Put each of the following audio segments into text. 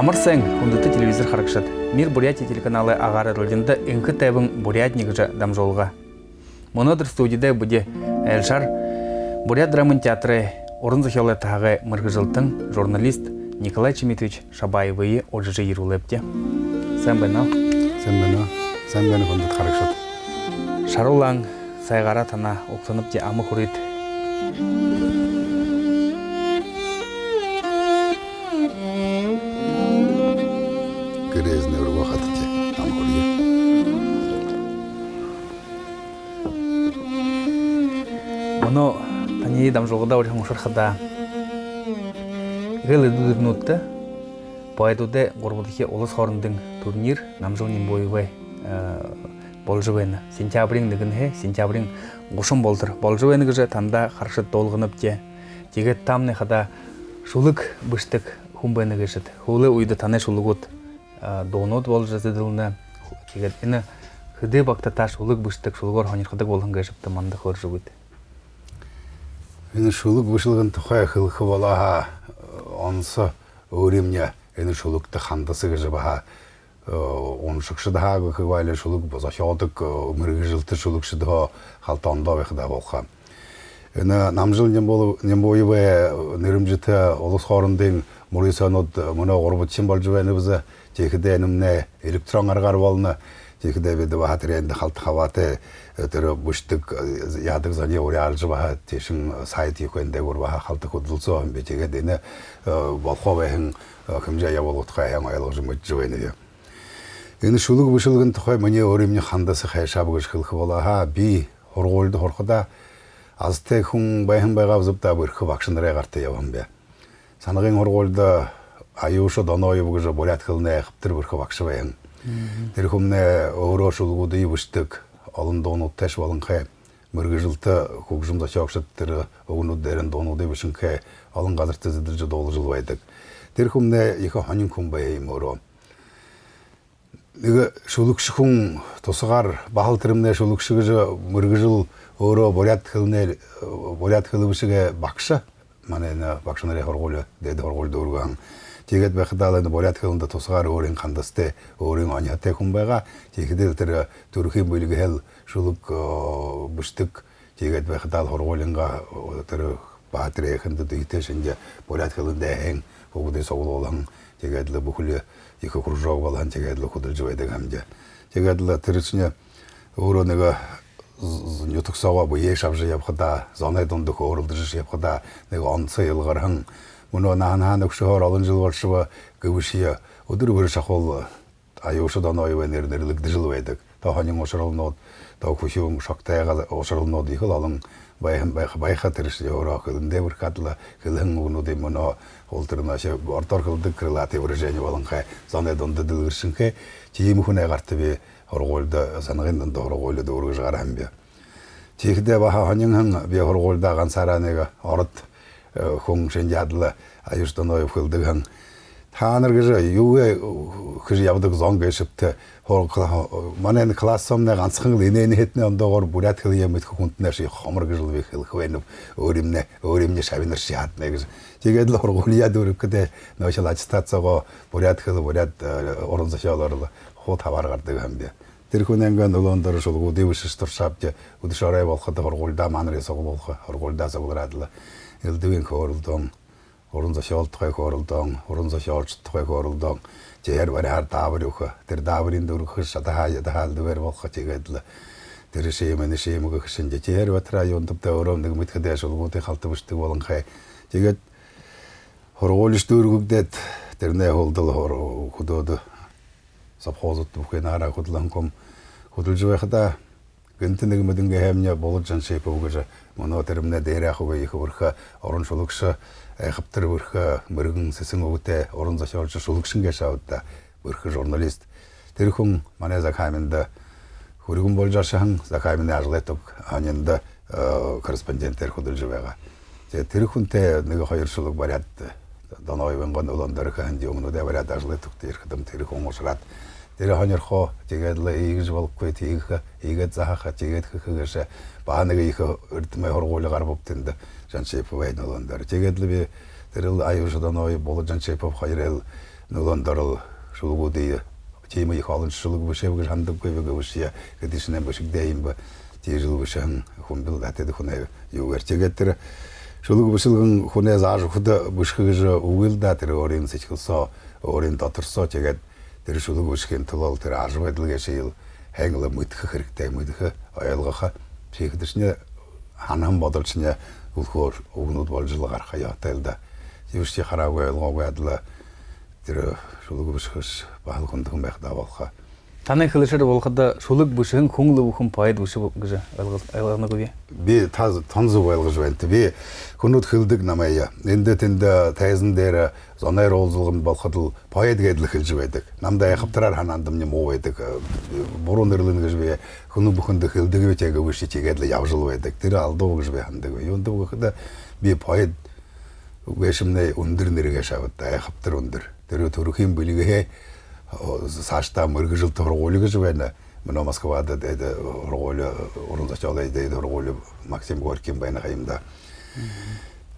Амырсен, хундыты телевизор харакшат. Мир Бурятия телеканалы Агара ролинда инкы тәбін Бурятник жа дамжолға. Монодыр студияда буде Эльшар Бурят драмын театры орын захелы тағы мыргыжылтын журналист Николай Чемитович Шабаевы отжы ерулепте. Сән бәна? Сән бәні хундыт харакшат. Шарулаң сайғара тана оқтанып те амы құрет. Оно тани дамжолғыда орын мұшырқыда ғылы дүдірнутты поэтуде ғорбудығы олыс хорындың турнир намжылнин бойывай болжывайны. Сентябрин дегенге сентябрин ғушын болдыр. Болжывайны ғыжы танда қаршыт долғынып те тегет тамны қада шулық бұштық хумбайны ғышыд. Хулы уйды таны шулығыт донот болжызы дылны тегет іні хыды бақтата шулық бұштық шулығыр хонерқыдық болғын ғышыпты манды қоржы бұд. Ені шулық бұшылығын тұқай қылқы болаға онысы өремне ені шулықты қандысы ғыжы баға оншықшыда қығайлы шулық бозақиодық өміргі жылты шулықшыда қалтауында веқіда болға. Ені намжыл нембойы бай нерімжіті олыс қорындың мұрысанод мұна ғорбытшын болжывайны бізі текіде әнімне электрон арғар болыны текіде беді баға тіренді қалты қаваты өтірі бұштық ядық зане ұры аржы баға тешін сайт екенде өр баға қалты құдылсы оғын бетеге дені болқо бәйін кімжая болғытқа әйін айлық жұмыт жывайны. Ені шулық бұшылығын тұқай мұне өремне қандасы қайшабы ғышқылқы болаға би ұрғолды ұрқыда азты күн бәйін байғабызыпта бұрқы бақшындырай қарты яван бе. Санығын ұрғолды айушы донойы бұғыжы болят қылына әқіптір бұрқы бақшы бәйін. Дәркімне өро шулғуды ебіштік алын дону тәш балын қай мұрғы жылты көкжымда шақшыттыры оғыну дәрін дону дебішін қай алын қазір тізіділжі долы жыл байдық. Дәркімне екі ханын күн бәйім өро. Неге шулықшы күн тосығар бағыл тірімне шулықшы ғыжы мұрғы жыл өро болят қылыбышыға бақшы. Мана бақшынары хорғолы, деді хорғолды ұрған. Тегет бәқідалыны болят қылында тосығар өрін қандасты, өрін анятты күнбайға, тегеде түркін бөлігі әл шулық бұштық тегет бәқідал хорғолынға бағатыр әйқінді дүйті болят қылында әйін, оғыды соғыл олан, тегедлі бүкілі екі құржау болан, тегедлі құдыл жывайды ғамде. Тегедлі түрісіне өрінігі нютық сауа бұл еш абжы епқыда, занайдындық орылды жыш епқыда, ансы елғарың, мұны нағын өкшіғар алын жыл баршыва көбішия, өдір бір шақол айушыдан ойы нерлікді жыл байдық. Тағанын ошырылын тау көшеуің шақтайға ошырылын дейхіл алын байқа тіріші ора қылынды бір қатылы қылың ұғынуды мұны олтырына ортар қылды крылаты бір және балын қай занайдынды ділгіршін қай тейімі күн әғарты бе орғолды санығындың да орғолды ұрғы жағарам бе. Текіде баха ханыңын бе орғолды аған саранығы орыт хүн шенде адылы айыштан ойып қылдығын. Таныр кыжы юге кыжы ябдык зонга ешіпті. Манен классомна ганцхын ленен хетне ондогор бурят хыл емет хунтна ши хомыр кыжыл бе хыл хвенуп өремне шавинер шиатне кыжы. Тегедл оргулия дөрүп кете ношал аттестацияга бурят хыл бурят орун зашаларлы хот хабар кардыган бе. Тэрхүнэнгэн улондор шул удившиш туршапте удишарай болгода оргулда манры согул болго оргулда согулрадлы. Элдүгэн хорулдон орун зашалтгай хорулдон орун зашалчтгай хорулдон жер барар даврюха тэр даврин дөрөх шатахая дахалды бер болго тегедл тэр шеймэн шеймэг хшинде жер батра юндып дөөрөмдөг митхэдэ шулгууты халтыбыштыг болон хай тэгээд хоргуулш дөргөгдөд тэрнэ холдол худод сапхозот бүхэн ара худланком худулж байхада гэнтэнэг мэдэнгэ хэмня болж жаншип өгөж моно тэрмнэ дээрахуга их өрхө орон шулгш айхаптар өрхө мөргөн сэсэн өгөтэй орон зашаалж шулгшингээ шаудта өрхө журналист тэр хүн манай захаймында хөргөн болж ашхан захаймны ажлайтог анянда корреспондентер хөдөлж байгаа. Тэгээ тэр хүнтэй нэг хоёр шулг бариад доноойвэн гон уландарха ханди өмнөдөө бариад ажлайтог тэр хэдэм тэр хүн уушраад тэр хонёрхоо тэгээд л ийгж болохгүй тийх ийгээд заахаа тэгээд хөхөөш бааныг их өрдмэ хоргуулгаар бовтөнд жаншип байна уландар. Тэгээд л би тэр л аюуш доноой бол жаншип хоёрэл уландар шулгуудыг тийм их олон шулг бишэвгэр хандаггүй бэгвшия гэдишнэ бишгдээ юм ба тийжл бишэн хүмбэл датад хүнэ юугэр тэгээд тэр шулг бишэлгэн хүнэ зааж хөд бишхэж үгэлдэ тэр өөрийн сэтгэлсоо өөрийн доторсоо тэгээд тэр шулг бишхэн тулал тэр арвэдлгээ шил хэнгла мэдэх хэрэгтэй мэдэх ойлгох психдэшнэ ханхан бодолчны үлхөр өгнүүд болж л гарах яатайлда юушти хараагүй ойлгоогүй адла тэр шулг бишхэш баал хүндхэн байх давалха Таны хэлшэр болоход шулг бишхэн хүн л бүхэн поэт бишэг гэж ойлгоногүй. Би тонзог ойлгож байна. Би хүнүүд хэлдэг намайя. Энд тэнд тайзан дээр зоноор уулзлаганд болоход л поэт гэдэл хэлж байдаг. Намдаа яхавтраар ханаандамны муу байдаг. Буруу нэрлэн гэж би хүнүүд бүхэнд хэлдэг вэ яг үгүй чи гэдэл явжл байдаг. Тэр алдуу гэж би хандаг. Юунд бүхэд би поэт үгэшмнэ өндөр нэргээ шавд яхавтар өндөр. Тэр төрөхийн бэлгээ саашта мөргөжл торгуулж байна. Мөн Москвад торгуул уран зочиолой торгуул Максим Горький байна хаимда.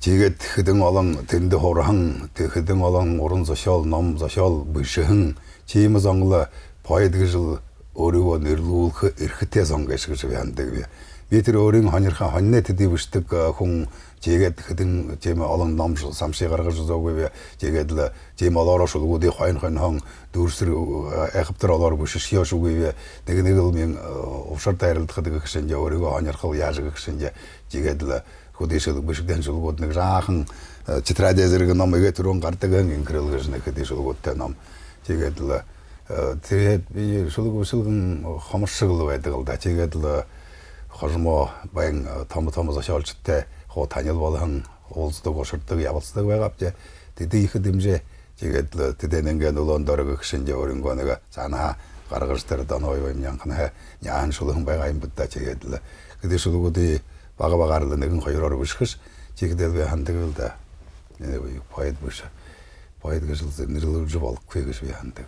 Тэгээд хэдэн олон тэнд хорхон хэдэн олон уран зочиол ном зочиол бишхэн чим зонгла поэт гэж өөрийгөө нэрлүүлэх эрхтэй сон гэж яндаг би. Би тэр өөрийн хонирхан хоньны төдий бишдэг хүн тэгээд хэдэн тийм олон ном самшиг гаргаж зөөгүй тэгээд л тийм олороо шулгуудын хойн дүүрсэр айхаптар олоор бүшшиё шүгүй нэг л мен увшар тайралдах гэдэг гişинж өөрийгөө хонирхал яаж гişинж тэгээд л хөдөөшөл бүшгдэн шулгууд нэг жаахан читрадэ зэрэг ном игээ түрүүн гардаг инкрэл гэж нэг хэдий шулгуудтай ном тэгээд л тэгээд би шулгуу шулгын хомшиг л байдаг л да тэгээд л хожмо баян том зашаалжтай хоо танил болон уулздаг оширдаг явуулдаг байгаа бте тэд их дэмжээ тэгээд л тэдэн ингээд улаан дөрөг гişинж өөрөнгөө нэг цаанаа гаргаж тэр доноо юм янхна яан шулгын байгаа юм бта тэгээд л гэдэг шулгуудын багаар л нэгэн хоёроор бишхэш чигдэл би хандаг л да поэт биш поэт гэж нэрлүүлж болохгүй гэж би хандаг.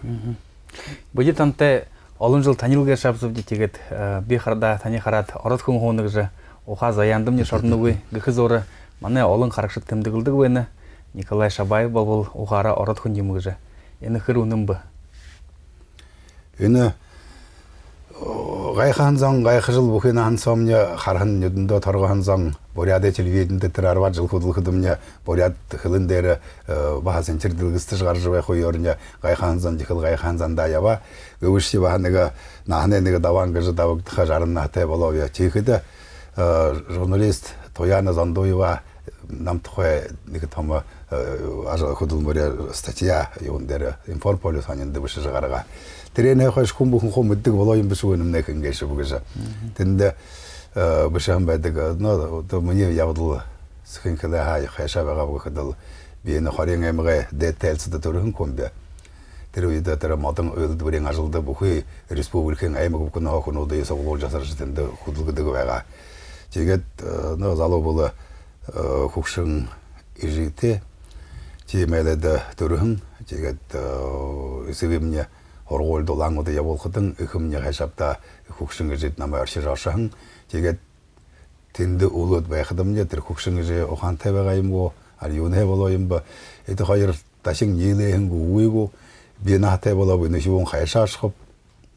Бүгд тантай олон жил танилгээ шавсавди тэгээд би харда таны хараад ород хүн хуунаг гэж ухаа заяндамны шорноггүй гэхээс өөр манай олон харагшид тэмдэглэдэг байна. Николай Шабаев бол ухаараа ород хүн юм гэж. Энэ хэр үнэн бэ? Энэ гайхан зан гайхажил бүхэн хансомня хархан нүдэндөө торгохан зан бориадэ телевизэнд тэр 10 жил хөдөлгөдөмня бориад хилэн дээр баасан чирдэлгэстэж гарч байх үеөрня гайхан зан жихэл гайхан занда ява гөвши ба нэг наахны нэг даван гэж давагдах жарнатай болоо чихэд журналист Тояна Зандуева намтхой нэг том хөдөлмөр статья юун дээр Информполис ханьд бишж гаргаа тэрэнэ хойш хүн бүхэн хөө мэддэг болоо юм биш үү нэмнэх ингэж бүгэж тэнд бишэн байдаг но то миний явдал схинкэлэ хай хаша байгаа бүхэдэл би энэ хорийн эмгэ детайлсд төрхөн комбе тэр үед тэр модон үйлдвэрийн ажилда бүхий республикийн аймаг бүхэн хонуудын соглуулж асарч тэнд хөдөлгөдөг байгаа тэгээд нөө залуу бол хөгшин ижигтэй чимэлэд төрхөн тэгээд эсвэмня хоргуулд улаангууд явуулахад ихэмний хашаапта хөгшин гэж намайг оршиж оршин тэгээд тэнд уулууд байхдамня тэр хөгшин гэж ухаантай байгаа юм уу ар юунэ болоо юм ба эд хоёр дашин нийлэхэн үеэго би наатай болоо би нөхөн хашаашхып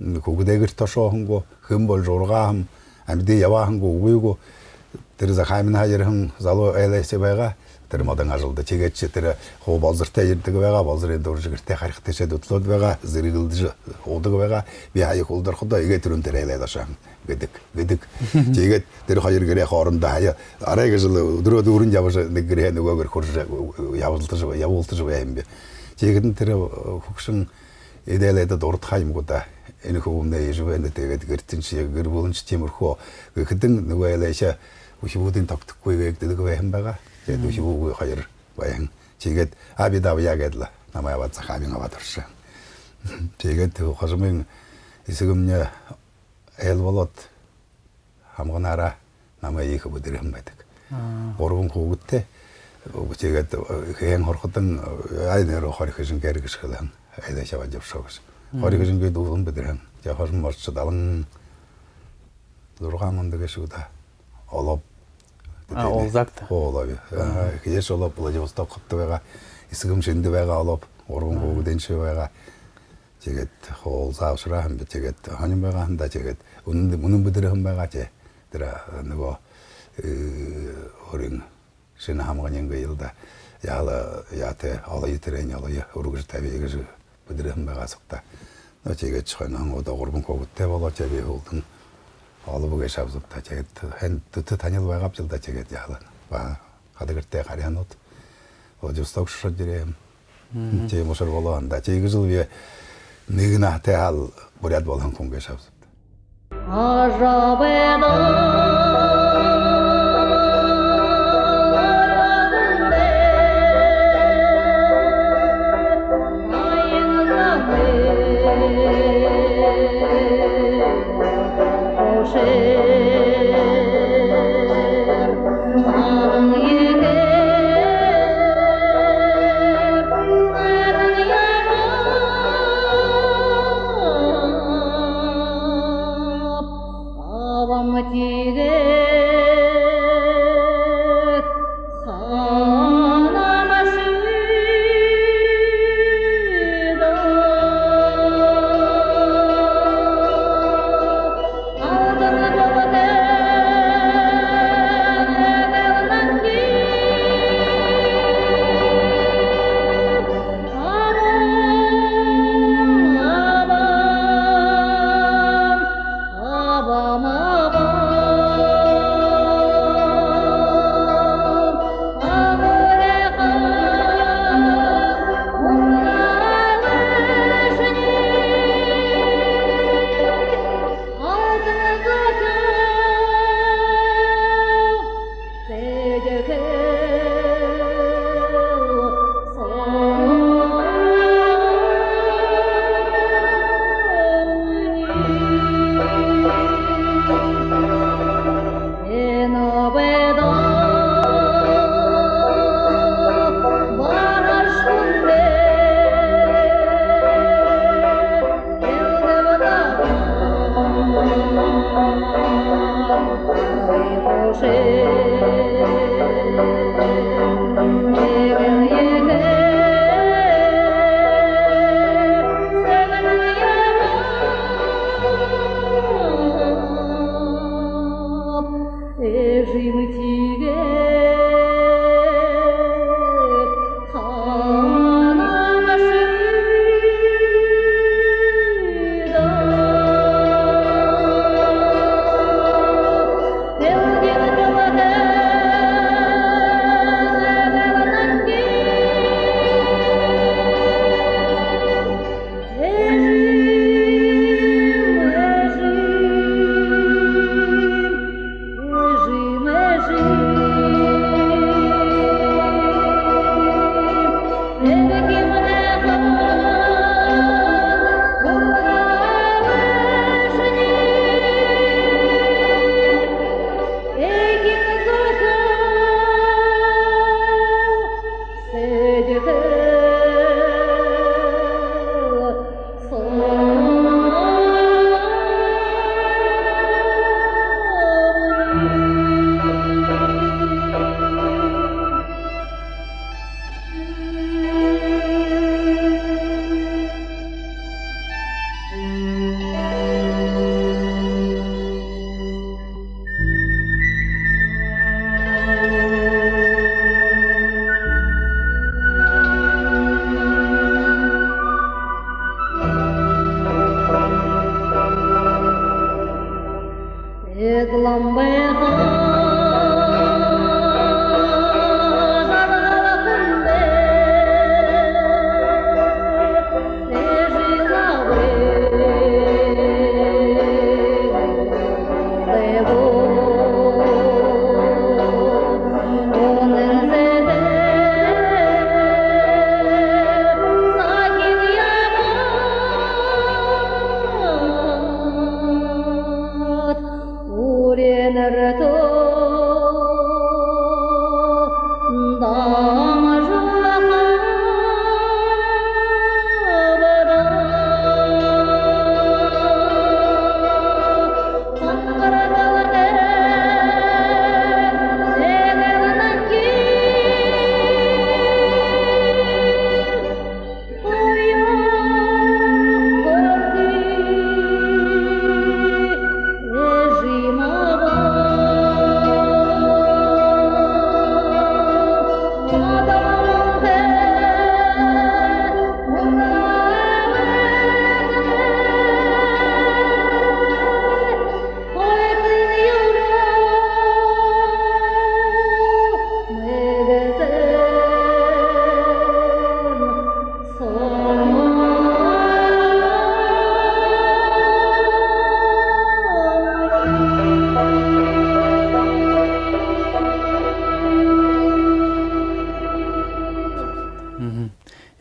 хөгдэгэр тошоохонго хэм бол жургаам амьд яваахан үеэго тэр захаймын хаярхан залуу айлс байгаа тэр модон ажилда чигээч тэр хуу болзортой ирдэг байгаа болзрын дуржигэртэй харихтай шэдвдлүүд байгаа зэрэгэлж уудаг байгаа би хаяг улдорходоо игээ түрүүн дээр айлаашаа гэдэг чигээд тэр хоёр гэрээ хоорондоо хаяа арай гэж өдрөө дөрөнд явж нэг гэрээ нөгөөгөр хурж явуултаж байгаа юм би чигээд тэр хөгшин идэлэдэд урдхаа юмгуудаа энэ хөвмнээ ижвэнд тэгээд гэртэн шиг гэр бүлэнч тиймэрхүү хэдэн нөгөө ялаашаа үхибүүдийн тогтохгүй гэдэг байхan байгаа. Тэгээд үхибүүд хоёр баян тэгээд абидавя гэдла намайг аваад захаамын аваад орсон. Тэгээд хожмын эсэгмнэ элволот хамганаараа намайг их бүдэрхэн байдаг. Гурван хүүхэдтэй тэгээд хэн хорхотон айнero хорихын гэргэсгэлэн айдашаа явшоогс. Хорихын гээд уун бүдэрхэн. Я хожим морч далан лургаан дэгэшүүда олоп олзагт. Олоп. Кээс олоп Владивосток хотод байгаа эсгэн шинд байгаа олоп гурван хүүхэдэн шиг байгаа. Тэгээд хоолзаавсраа хэмбэ тэгээд ханим байгаа ханда тэгээд үнэн бүдэрхэн байгаа ч тэр нөгөө хорин шинэ хамгааны гээлда яала яате олойтэрэн ялая өргөж тавьяг бүдэрхэн байгаа сухта. Но тэгээд чойнон одоо гурван хүүхэдтэй болоо чавь хөлдөн олбог шавзупта тэгээд хэн төт танил байгаа бжилда тэгээд яала ба хадагэртэй гарянууд Владивосток шодэрэм тийм мосор болоо анда тэгээд л нэг наатай хал буряд болон хүн шавзупта.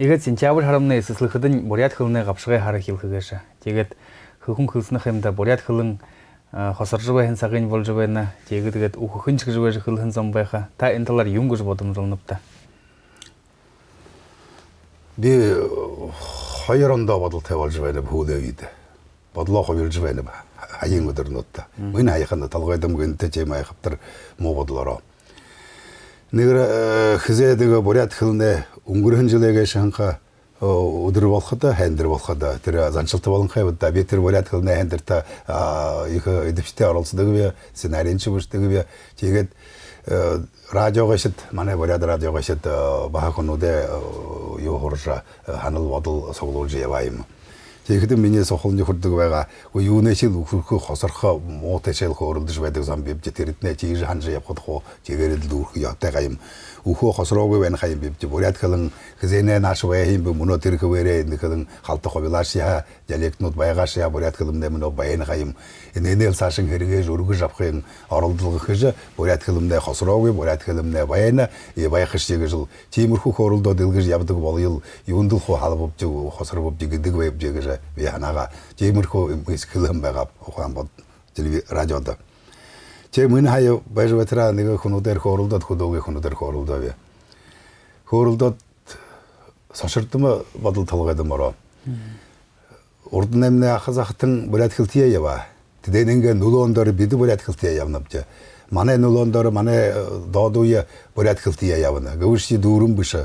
тэгээд сентябрь харамны эсэслэхэдэн бурят хылны гапшгай харах хилхэгэш. Тэгээд хөхүн хылсны хэмдэ бурят хылын хосоржбай хэн сагын болжбайна. Тэгээд үххэн чигжбай хылхэн замбайха. Та энэ талаар юм гэж бодомжолнопта. Би хоёр ондоо бодолтой болж байна бүхэлдээ үед. Бодлоо хувирж байна ба. Хаян өдөрнөтта. Миний хаяхан талгайдам гэнтэй чим хаяхтар муу бодлороо. Нэг хизээдэг бурят хилнэ өнгөрсөн жилээгээ шанха өдөр болоход хандэр болоход тэр заншилт болон хайвда би тэр бурят хилнэ хандэрта их эдэвчтэй оролцдог би сценарийн чигүрдэг би тэгээд радиогошд манай бурят радиогошд бахахнуудэ юу хоржа ханал бодол соглуулж яваа юм. Тэгэхэд миний сохолны хүрдэг байгаа юунэ шил хөрхөө хосорхоо муутай шил хөөрөлдөж байдаг зам бивж тэрднэ чиж ханж явхад хоо чигээрэл дүүрх ятайгаа юм үхөө хосроогүй байна хаян бивж бурят хилэн хизэнэ нааш вэ юм мөнө тэр хөвэрэ нэхэлэн халтах хавилаашя диалектнууд байгаашя бурят хилэмдэ мөнө байна хаян энэнэл цаашин хэрэгэж өргөж авахын оролдлого гэж бурят хилэмдэ хосроогүй бурят хилэмдэ байна баяхш гэж тиймэрхүү хөөрөлдөө дэлгэж явдаг бол юундл хоо халбовж хосроогүй гэдэг вэ гэж би ханаага тиймэрхүү хилэм байгаа ухаан бод телевиз радиода Че миний хаяа байж батра нэг хүнүүдээр хөөрөлдөд хөдөөгийн хүнүүдээр хөөрөлдөө. Хөөрөлдөд соширдом бодол толгойд мороо. Урд нэмнэ ахазахтан бурят хилтие ява. Тэдэн ингээ нулоондор бид бурят хилтие явнавч. Манай нулоондор манай доодуя бурят хилтие явна. Гөвши дүүрэн биш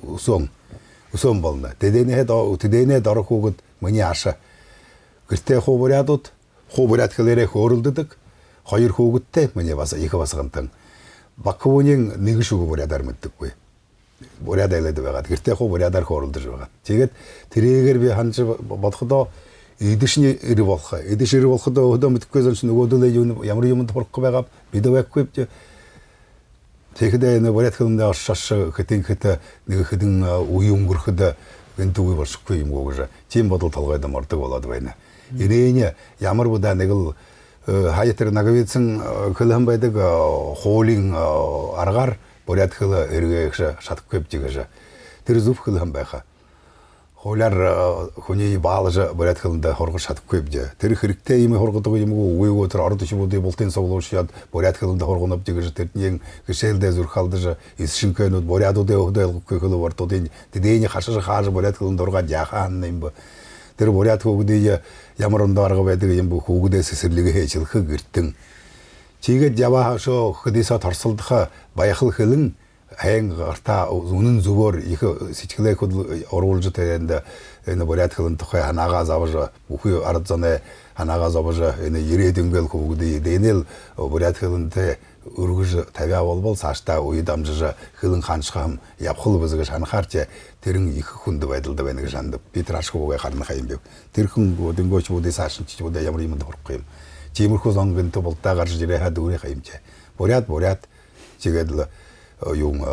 усон болно. Тэдэнэ дорохугод миний аша. Гэртээ хуу бурят хилэрэ хөөрөлдөдөг. Хоёр хүүхэдтэй миний бас их басгантан Бакууны нэг шүг бурядар мэддэггүй. Буряд айлаад байгаа. Гэртээ хуу бурядар хооролдож байгаа. Тэгээд тэрийгээр би ханж бодохдоо эдэшний ир болох. Эдэш ир болоход өдөө мэдхгүй зэнч нөгөөдөө ямар юмд хурахгүй байгаа. Бид байхгүй. Тэгэхдээ нэг буряд хэмдэ шаш хэтинхэт нэг хэдэн үе өнгөрөхөд гэнт үе болсохгүй юм уу гэж. Тийм бодол толгойд мордог болоод байна. Ирээний ямар будаа нэг л Хаятер наговицэн хөлөн байдаг хуулийн аргаар бурят хөл эргээх шатахгүй гэж. Тэр зүв хөлөн байха. Хуулиар хүний баалж бурят хөлөндө хоргож шатахгүй гэж. Тэр хэрэгтэй юм хоргодог юм уу үеигөө тэр орд шибүүдийн бултын соглуушаад бурят хөлөндө хоргоноп гэж тэрний гişэлдэ зүрх алдаж исшинкэнүүд бурядуудын өгдөөлгүй хөл вартуудын тэдэний хашиж хааж бурят хөлөндө ургаад яхаан юм бэ. Тэр бурят хөгдөй ямар ондоо арга байдаг юм бүх хүүгдээс сэсэрлэгээ хийжлэх гэртэн. Чигээд яваашоо хөдөөсөө торсолдох баяхал хөлн хайн гартаа үнэн зөвөр их сэтгэлээ оруулж тэрэнд энэ бурят хөлн тухай ханаагаа завж бүхий ард зане ханаагаа завж энэ ирээд ингээл хүүгдээ дэнэл бурят хөлнтэй өргөж тавиа болбол цаашдаа үе дамжиж хөлн ханшхам явхал бүзгэж ханахаарч тэрэн их хүнд байдалд байна гэж ханд би трашгуугаа харна хаян бив тэр хүн дөнгөөч бүдээ цаашинч бүдээ ямар юмд хурахгүй юм чимэрхүү зонгонтой болдоо гарч ирээ хад өөрийн хаямч бурят чигээд юм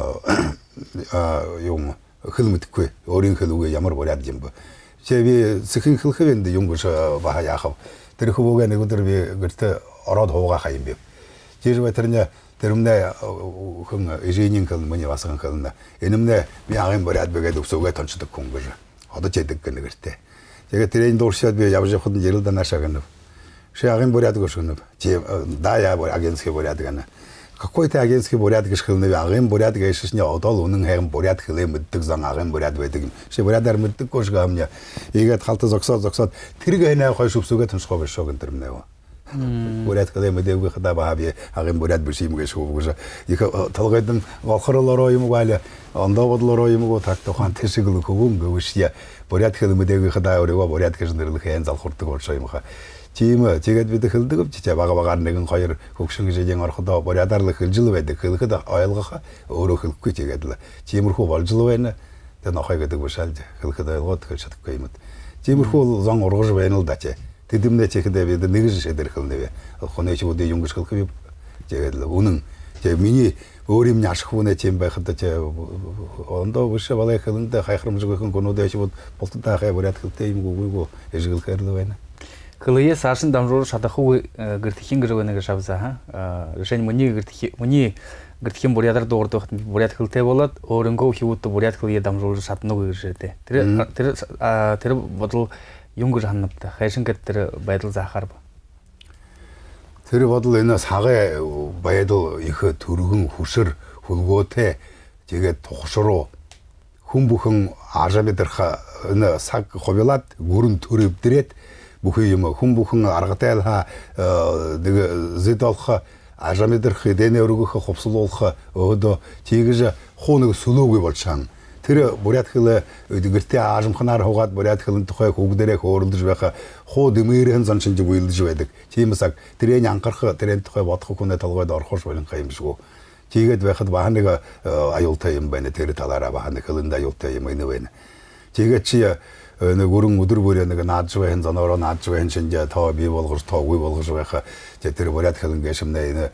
хөлмөтгүй өөрийн хөлөөгөө ямар бурят юм бэ чи сэхэн хөлхөнд юм гэж баа яахав тэр хөвөөгөө нэг өдөр би гэртээ ороод хуугаа хаян бив Жир ветерня тэрмнэ хүн эжинин кэл миний басган хэлнэ. Энэмнэ би агын буряд бэгэд өсөөгөө тончдог хүн гэж. Одоо ч ядаг гэнэгэртэй. Тэгээд тэрийн дууршаад би явж явахад жирэл данашаа гэнэ. Ши агын буряд гошгэнэ. Чи дая агентский буряд гэнэ. Какой-то агентский буряд гэж хэлнэ. Агын буряд гэшшний одол үнэн хайган буряд хэлээ мэддэг зан агын буряд байдаг. Ши бурядар мэддэг гош гамня. Игээд халта зогсоод тэрэг хэнэ хойш өсөөгөө тонцгоо биш шог гэнэ. Бурят хэлээ мэдээгүй хадаа бааби агын бурят биш юм гэж шүүгэж. Их толгойдон волхорлороо юм гаала ондоо бодлороо юм гоо тагтах хан тэшигл хөвөн гөвшия. Бурят хэлээ мэдээгүй хадаа өрөө бурят гэж нэрлэх хэн залхурдаг болшоо юм ха. Тийм тэгээд бид хэлдэг ч бага нэгэн хоёр хөгшин гэж яг орохдоо бурятарлах хэлжил байдаг. Хэлэхэд ойлгох өөрөө хэлэхгүй тэгээд л тиймэрхүү болж л байна. Тэгээд нохой гэдэг бушаалж хэлэхэд ойлгоод хэлж чадахгүй юм. Тиймэрхүү зон ургаж байна л да чи. Тэдэмнэ чихэдэ бид нэг шидэр хэлнэ. Хонооч бүдэ юм гэж хэлэх юм. Тэгээд үнэн. Тэгээд миний өөр юм яшх хүнэ тийм байхад ч ондоо биш балай хэлэндэ хайхрамжгүй гонодэж болттой хай бурят хэлтэй юм гүйгөө эжгэлхээр л байна. Хэлээ сашин дамжуур шатахуу гэртхийн гэрэг нэг шавзаа ха. Решение миний гэртхи миний гэртхэн бурядар дуурдах буряд хилтэй болоод өөрөнгөө хөвөт буряд хилээ дамжуулж чадна уу гэж хэлээ. Тэр бодол юм гэж ханавта. Хайшин гэд тэр байдал заахаар ба. Тэр бодол энэ сагай байдал их төргөн хүсэр хөлгөөтэй тэгээд тухшруу хүн бүхэн ажаа мэдэрх энэ саг ховлаад гүрэн төрөвдрээд бүхэн юм хүн бүхэн аргатайлха нэг зэд болох ажаа мэдэрх дэнэ өргөх хувцлуулах өөдөө тийгэж хууныг сүлөөгүй болчаан тэр буряд хэл гэртээ аажмханаар хугаад буряд хэлэн тухай хүүгдэрээ хөөрөлдөж байха хуу дэмээрэн занчинж үйлдэж байдаг. Тиймээс тэрэн анхаарах тэрэн тухай бодох хүнээ толгойд орхож болон юм шүү. Тэгээд байхад бааныг аюултай юм байна. Тэр талаараа бааныг хэлэнд аюултай юм энэ байна. Тэгээд чи нэг өрөн өдөр бүрээ нэг наадж байна, зоноороо наадж байна шинжээ тоо бий болгож тоогүй болгож байха. Тэр буряд хэлэн гэшмнэ энэ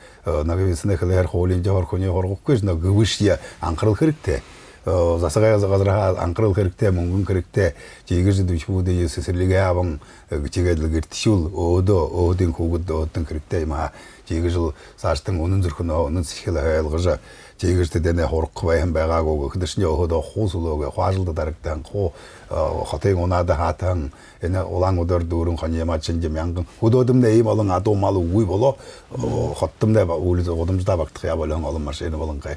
нагвисны хэлээр хуулийн жоор хүний хоргохгүй нэг гүвшия анхаарал хэрэгтэй. Засагай газар анхаарал хэрэгтэй мөнгөн хэрэгтэй жигэжд бишүүдээ сэсэрлэгээ аван чигээд гэртшүүл өөдийн хүүгд өөдөн хэрэгтэй юм аа жигэжл саартан үнэн зөрхөн үнэн сэтгэл хайлгаж жигэжд дэнэ хурах байхан байгаагүй хөдөршний өөдөө хуусулөөг хаалд дарагдан хуу хотын унаада хаатан энэ улаан өдөр дүүрэн хоны ямачин мянган хөдөөдөмнө ийм олон адуу мал үгүй болоо хоттомдаа үйл удамждаа багтах яваалан олон машин болон гай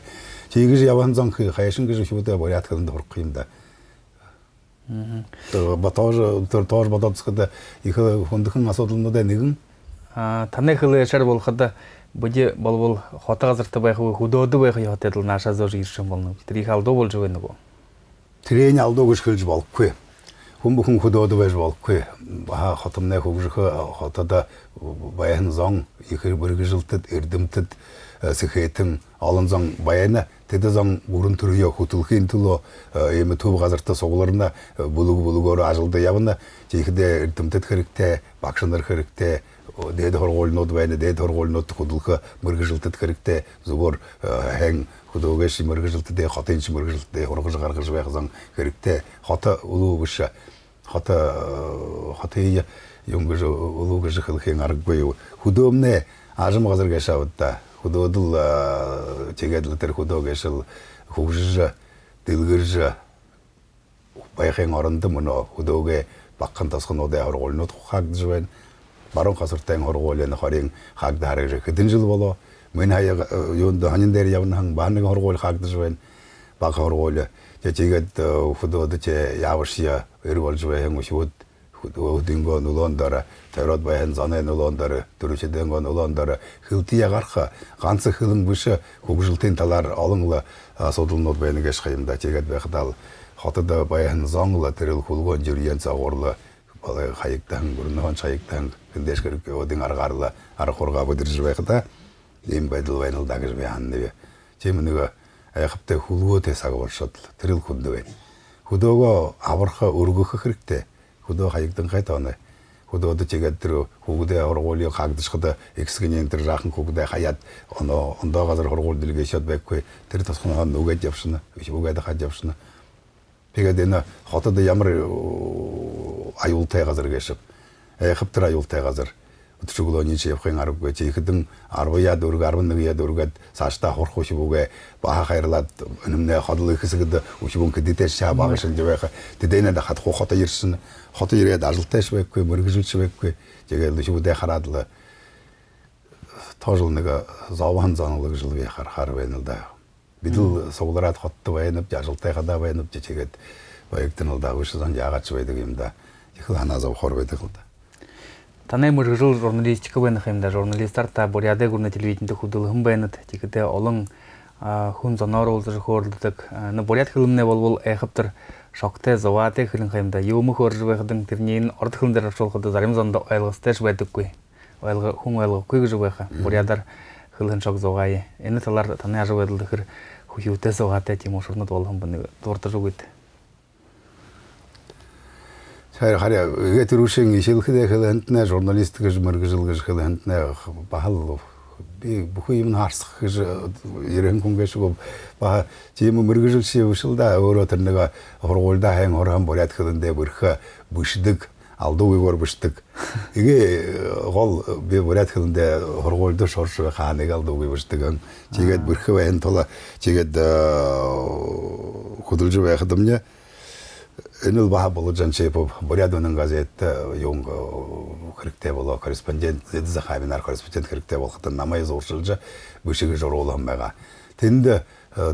Чигэж яван зан хайшин гэж шүдэ буряд хэлэнд хурах юм да. Батож бодоцгод их хүндхэн асуудалнуудаа нэгэн таны хэлээ шар болоход бүжи болвол хот газарт байх хөдөөдөг байх хотод наашаа зож ирсэн болно. Тэр их алдуу болж байгаа нөгөө. Тэрийн алдуу гэж хэлж болохгүй. Хүн бүхэн хөдөөдөг байж болохгүй. Хотомны хөвжих хотод баян зон их бүргэжилтэд эрдэмтэд сэхэтэн олон зан баяна тэдэзан бүрэн төрөё хөтөлхийн төлөө ийм төв газартаа сугларна бүлгөөр ажилда явна жихэдэ эрдэмтэд хэрэгтэй багш нар хэрэгтэй дээд хоргуулнууд байна дээд хоргуулнууд хөдөлгөх мэргэжилтэд хэрэгтэй зөвөр хэн хөдөөгөөс мэргэжилтэд хотын мэргэжилтэд хургаж гаргаж байх зан хэрэгтэй хот өлөө биш хотын юм гэж өлөө гэж хэлхийн аргагүй хөдөөмнө ажим газар гэшаавда хөдөөдөл тэгээд л тэр хөдөөгөөсөл хөвжиж дэлгэрж баяхын оронд мөн хөдөөгээ багхан тасгнуудын хоргуулнууд хаагдж байна. Баруун хасартын хоргуулын хорийн хаагдаар хэдэн жил болоо мен хаяг юунд ханин дээр явнан бааныг хоргуул хаагдж байна. Баг хоргуул тэгээд хөдөөдөж явшия эр болж байна шүүд хөдөөдөнгөө нөлөөндөр тавраад баян заны нөлөөндөр дөрөвчдөнгөө нөлөөндөр хилтий гарах ганц хилэн биш хөгжилтийн талаар олон асуудалнууд байна гэж хаямда тэгээд байхдаа хотод баян зонгол тэрэл хөлгөн жирийн цагуурлаа хаягдан гөрнөн хаягдан гэндэш гэрэг өдин аргаарлаа арга хургаа бодирж байхдаа ийм байдал байна л да гэж би хандив. Чим нэг айхавтай хөлгөөтэй саг болшод тэрэл хүнд байна. Хөдөөгөө аврах өргөх хэрэгтэй. Хөдөө хаягдан гайтаана. Хөдөөд чигээд тэр хүүгдээ хоргуулийг хаагдчихад эксгний тэр жаахан хүүгдээ хаяад ондоо газар хоргуул дэлгээшэд байхгүй тэр тасхнаа нүгээд явшна. Үгээд хаад явшна. Тэгээд энэ хотод ямар аюултай газар гэшв. Айхавтар аюултай газар. Өчигдөөний чи явахын аргагүй чи ихэдэн 10 яд өрг 11 яд өргөд цаашдаа хурах үшбүгэ баа хайрлаад өнөмнө ходлол ихсэгд үшбүн кэдэтэ шаа багшин дэвэх тэдэнэ да хат хот ирсэн хот ирээд ажилтайш байхгүй мөргөжүүлж байхгүй тэгээд үшбүдэ хараад л тоожл нэг зовхон занал гэж л би харахаар байна л да бид л суглараад хоттой байна ажилтай хадаа байна тэгээд баягтан л да үшсэн яагаад ч байдаг юм да их л ханаа зовхор байдаг л да. Таны мөргөжүүл журналистик байх юм да журналистар та бурядаг гүрнэ телевизэнд хөдөлгөн байнад тэгэхдээ олон хүн зоноор уулзаж хөөрөлдөг буряд хэлмнэ болвол айхавтар шоктой зоваадаг хэлэн хаймда юмх орж байхад тэрний орд хэлэн дээр авчулахад зарим зонд ойлгостэйш байдаггүй хүн ойлгохгүй гэж байха бурядар хэлэн шок зоваая энэ талаар таны ажиг байдал ихэр хүчтэй зоваатай тийм уушрнууд болгон нэг дурдж өгöd хараа игээд рүүшин ишэлхэдэ хэлэнтнэ журналист гэж мэргэжил гэж хэлэнтнэ бахал би бүхэн юм харсах гэж ярен хүн гэшгүй ба тийм мэргэжилши ушилда өөрөө тэр нэг хургуулда хайн хорхон буряд хэлэндэ бүрх бүшдэг алдуу көрбүштүк. Иге гол бе бурят хилинде хорголду шоршу ханыг алдуу көрбүштүгөн. Жигет бүрхөвен тола жигет худулжу байхадымня Энил баха болу жанчепов бурядының газетті юң кірікте болу корреспондент зеді захаминар корреспондент кірікте болғыдан намай зоршылжы бүшігі жор олам бәға. Тенді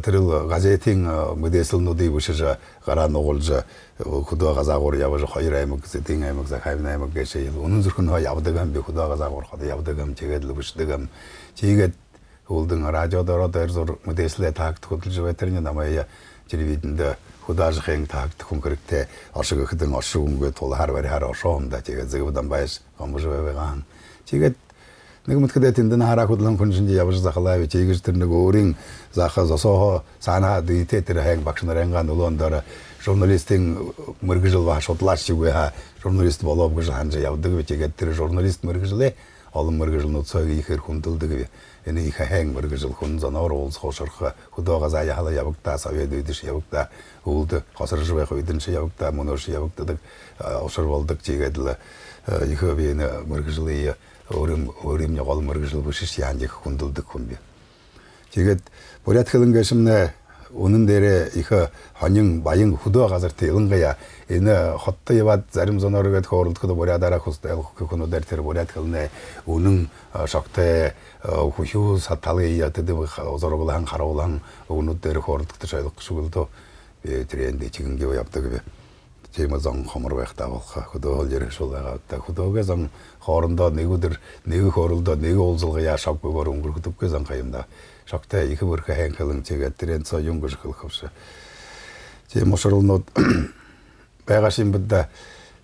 тіріл газетің мүдесілнуды бүшіжі ғаран оғылжы құдуа қазақ ор ябыжы қойыр аймық, зетің аймық, захамин аймық кәші ел. Оның зүркін ябдығам бе құдуа қазақ ор қады ябдығам, чегеділі бүшдігам. Чегет олдың радиода зор мүдесілі тақты құтылжы бәтеріне намайя телевидінде худажы хэнг таагт конкретте ашыг хэдэн ашуунгөө тул хар бари хар ашоомда тэгээд зэгвэдан байш гомжоо байгаан тэгээд нэг мэтгэдэ тэндэн хараа худлан хүнжинд явж захалаа тэгээд тэр нэг өөрийн захаа зосоо санаа дийтэй тэр хэнг багш нарынгаан улондор журналистийн мэргэжил ба шудлаач үгүй ха журналист болов гэж ханж явдаг тэгээд тэр журналист мэргэжлээ олон мэргэжлнүүд цог ихэр хүндэлдэг энэ их хэнг мэргэжил хүн занаар уулз хошорх худоога заяа хала явагдаа совет үдэш явагдаа уулд хосорж байх үдэнш явагдаа мөнөш явагддаг ошор болдог чигээд л их бие мэргэжлийн өөрийн гол мэргэжил бүшиш яан их хүндэлдэг хүн би тэгээд бурят хилэн гэшмнэ үнэн дээрээ их хонин баян худоо газар тэлэнгая энэ хотто яваад зарим зоноргээд хооролдоход бурядараа хустай хүнүүдээр тэр бурят хилнэ үнэн шогтой хүхүү саталы ятад зороглан харуулан өнөдөр хооролдоход шайлах шүгэлдөө тренди чигэнгээ явдаг бай. Чимэзон хомор байхтаа болох худоо л шул байгаа. Худоогээс хоорондоо нэг өдөр нэг хооролдоо нэг уулзалгая шавгүйгээр өнгөрөхдөг зан хаямда. Шогтой их бүрхэ хэнхэлэн чигээд тэрэн цоо юм гэрх хэлхэвш. Чим ошорлнууд байгаа шин бидда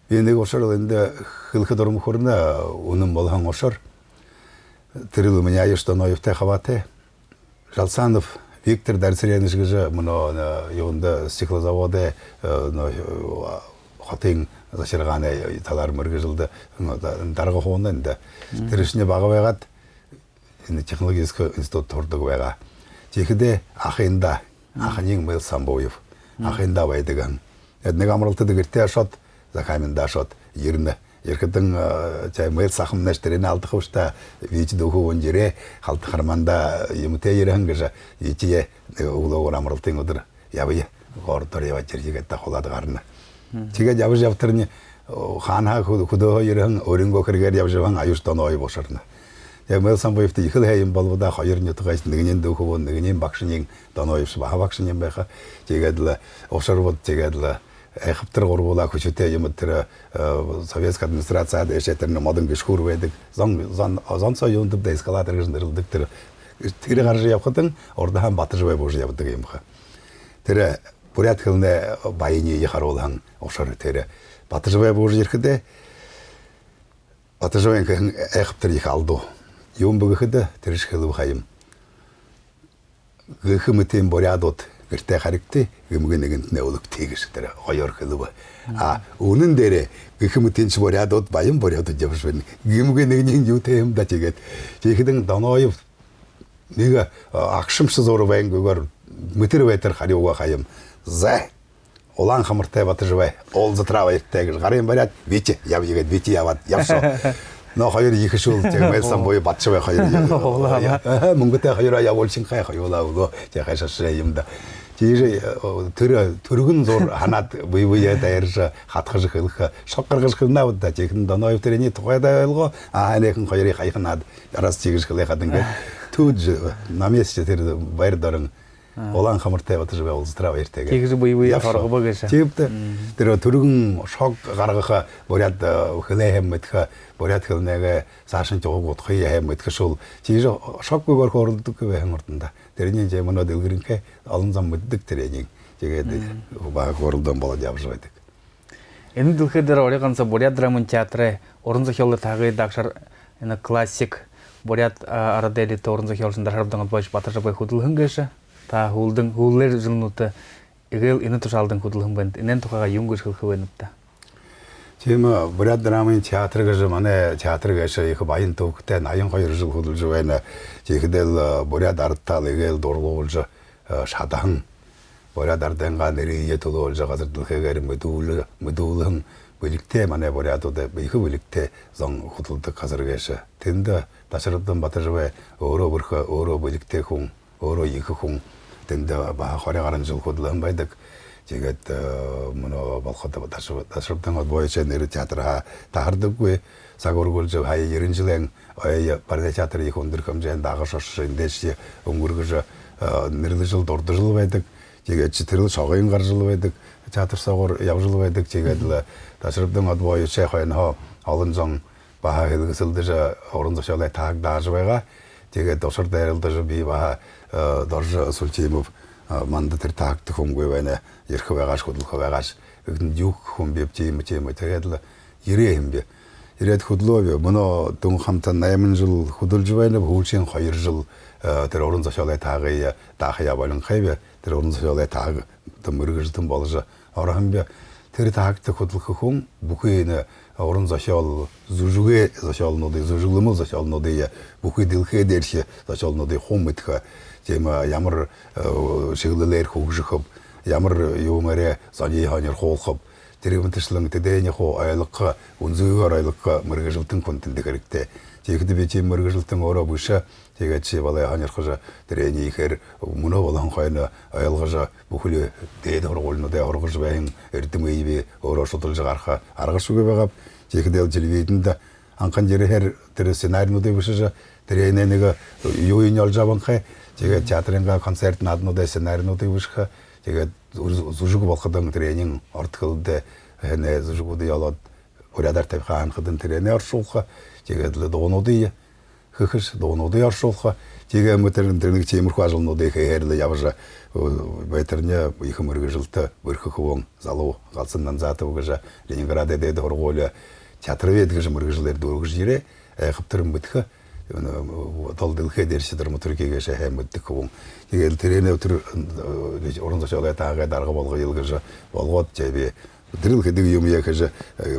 би нэг ошорл энд хэлхэд ормхорна үнэн болхон ошор тэрэл меня ёсто ноёвтэй хавате Жалсанов Виктор Дарцеряныш гэж мөн юунда стеклозаводе хотын заширгааны талаар мэргэжилдэ дарга хуунанд тэршний бага байгаад энэ технологийн институт турдаг байгаа. Тэгэхдээ ахында ахныг мэл самбоев ахында байдаг. Нэг амралтад гэртээ шот захаминда шот ернэ ерхэдэн чай мэл сахамнаш тэрэн алдах ушта вич дөхөө өнжирэ халт харманда юмтэй ерэн гэж ичие улуур амралтын өдөр явъя гордор явж иржигээ та холаад гарна. Тэгээд явж явтарны хаана хөдөө ерэн өрөнгө хэрэгээр явж байгаа аюултай ной бошорно. Яг мэл самбоевт их л хайм болвода хоёр нутгаас нэгний дөхөө нэгний багшны доноевс ба багшны байха. Тэгээд л ошорвод тэгээд л Эхптер гурвуулаа хүчтэй юм тэр советск администрацаад эшэтэр модон гişхүр байдаг. Зонцоо юунд дэ эскалатор гэж нэрлдэг тэр гарч явхад ордохан батж бай бож явдаг юм ха. Тэр бурят хилнэ баяны харуулхан ошор тэр батж бай бож ирэхэд батж бай эхптер их алдуу. Юм бөгөхөд тэр шхэлв хайм. Гэхмэтийн бурядууд гэртээ харигтээ гэмгэ нэгэнт нөлөгтэй гэж тэр хоёр хэлв. Үнэн дээр гэхмэтийн ч бурядууд баян бурядууд явж байна. Гэмгэ нэгний юутэй юм да тэгээд жихэдэн доноёв нэг агшимш зур байнгүйгээр мэтэр байтар хариуга хаям. За улаан хамартай батж бай. Ол затравайтай гэж гарын бариад вич яв игээд вич яваад явшоо. Но хоёр их шул тэгмэлсэн бой батж бай хоёр. Мөнгөтэй хоёр явуулчин хай хоёулаа өгөө. Тэг хашаа юм да. Тэр төргөн зур ханаад буйя дайрж хатгаж хэлэх шок гаргаж хэлнэ да чихэн доноёв тэрний тухайдаа байлгоо анийхэн хоёрыг хаяхнаад араас чигэж хэлэхэд ингээд түүж намяс тэр баяр дорн улаан хамартай батж бай улстраа баяртай гэж буйя хоргоо гэж тэр төргөн шок гаргах буряд хэлээ хэмэдэх буряд хэлнэгээ цаашин жогоодох хэмэдэх шул чиж шокгүйгээр хорлдог байх ордонда тэрний жимонод илгэринхэ олон зам мэддэг тэрнийг тэгээд баг хорлдон болоод явж байдаг. Энэ дэлхийд оройгонцо буряд драмын театры уран зохиолын тагыг дагшар энэ классик буряд арадели уран зохиолын дарахдан болж батж бай хөдөлгөн гэж та хүүлэр жылнуудаа эгэл энэ тушаалдан хөдөлгөн банд энэ тухайга юм гэж хэлэх вэ та. Тийм буряд драмын театр гэж манай театр гэж их баян төвхтэй 82 жил хөдөлж байна. Тэгэхдээ буряд ардтал эгэл дурлуулж шадахан буряд арданга нэрийе төлөөлж газар дэлхэгээр мэдүүлэн бөлікте мане борядуды бейхі бөлікте зон худылды қазір кеші. Тенді дашырыптың баты жывай оро бұрқы, оро бөлікте хүн, оро екі хүн. Тенді баға қоря қарын жыл худылығын байдық. Жегет мұны балқыды дашырыптың бойынша нері театрға тағырдық көй. Сағыргөл жыл хай ерін жылен парда театры екі ондыркам жән дағы шошы жайындеші оңғырғы жы нерлі жыл дорды жыл байдық. Жегет читырыл шағайын қар жыл байдық. Театр сағыр яв жыл байдық. Жегетлі дашырыптың бойынша қойын алын жоң баға келгісілді жы орынды шалай тағық дағы жыбайға. Жегет осыр дәрілді жы бей баға доржы сұлтейміп манды тір тағықты құм көйбәне еркі байғаш, құдылқы байғаш. Үгін дюк құм беп теймі тегетлі ерейім бе. Ирет худлове, мұны дүң қамтан наймын жыл худыл жывайнып, хулчен қайыр жыл тір орын зашалай тағы тағы ябалын қайбе, тір орын зашалай тағы мүргі жытын болыжы. Орағын бе, тірі тағықты худылқы құм, бұқыйны орын зашал зұжуге зашалын оды, зұжылымыл зашалын оды, бұқый дылқы дерші зашалын оды құм үткі. Жема ямыр шығылылер хуғжықып, ямыр еуңаре зане ханер қолқып, Теревентишлың тедейне хо айлыққа, унзуғар айлыққа мұрғы жылтың контенті керекте. Текіді бете мұрғы жылтың ора бұша, тегетші балай ханерқыжа терейне екер, мұны болан қайны айлғыжа бұқылы дейді ұрғылыны да ұрғыжы бәйін әртім өйбе ора шотылжы қарқа арғышуға бағап, текіді әл jelveyдіңді анқан жері әр тірі сценарийну да бұшыжа, терейненегі үйін ал жабын қай, тегі театрынға концертін адыну да сценарийну да бұшыға, тегі зужугу балқыдың тренинг артықылды әне зужугуды ялад орадар тәпқан қыдың трене аршулға тегедлі доғынуды хықыш доғынуды аршулға теге мүтерін тренинг темір қуажылынуды әрлі ябыжа бәйтеріне екі мұрғы жылты бір хықы оң залу қалсыннан заты бұғыжа Ленинград әдеді ұрғолы театры ведгіжі мұрғы жылерді ұрғы жире әйқыптырын бұтқы талдылқы дерсі драматургияға шәхәм өттік оң. Егел терене өтір орынды шалай тағы дарға болғы елгіжі болғат жәбе. Дірілқы дөгі емі екіжі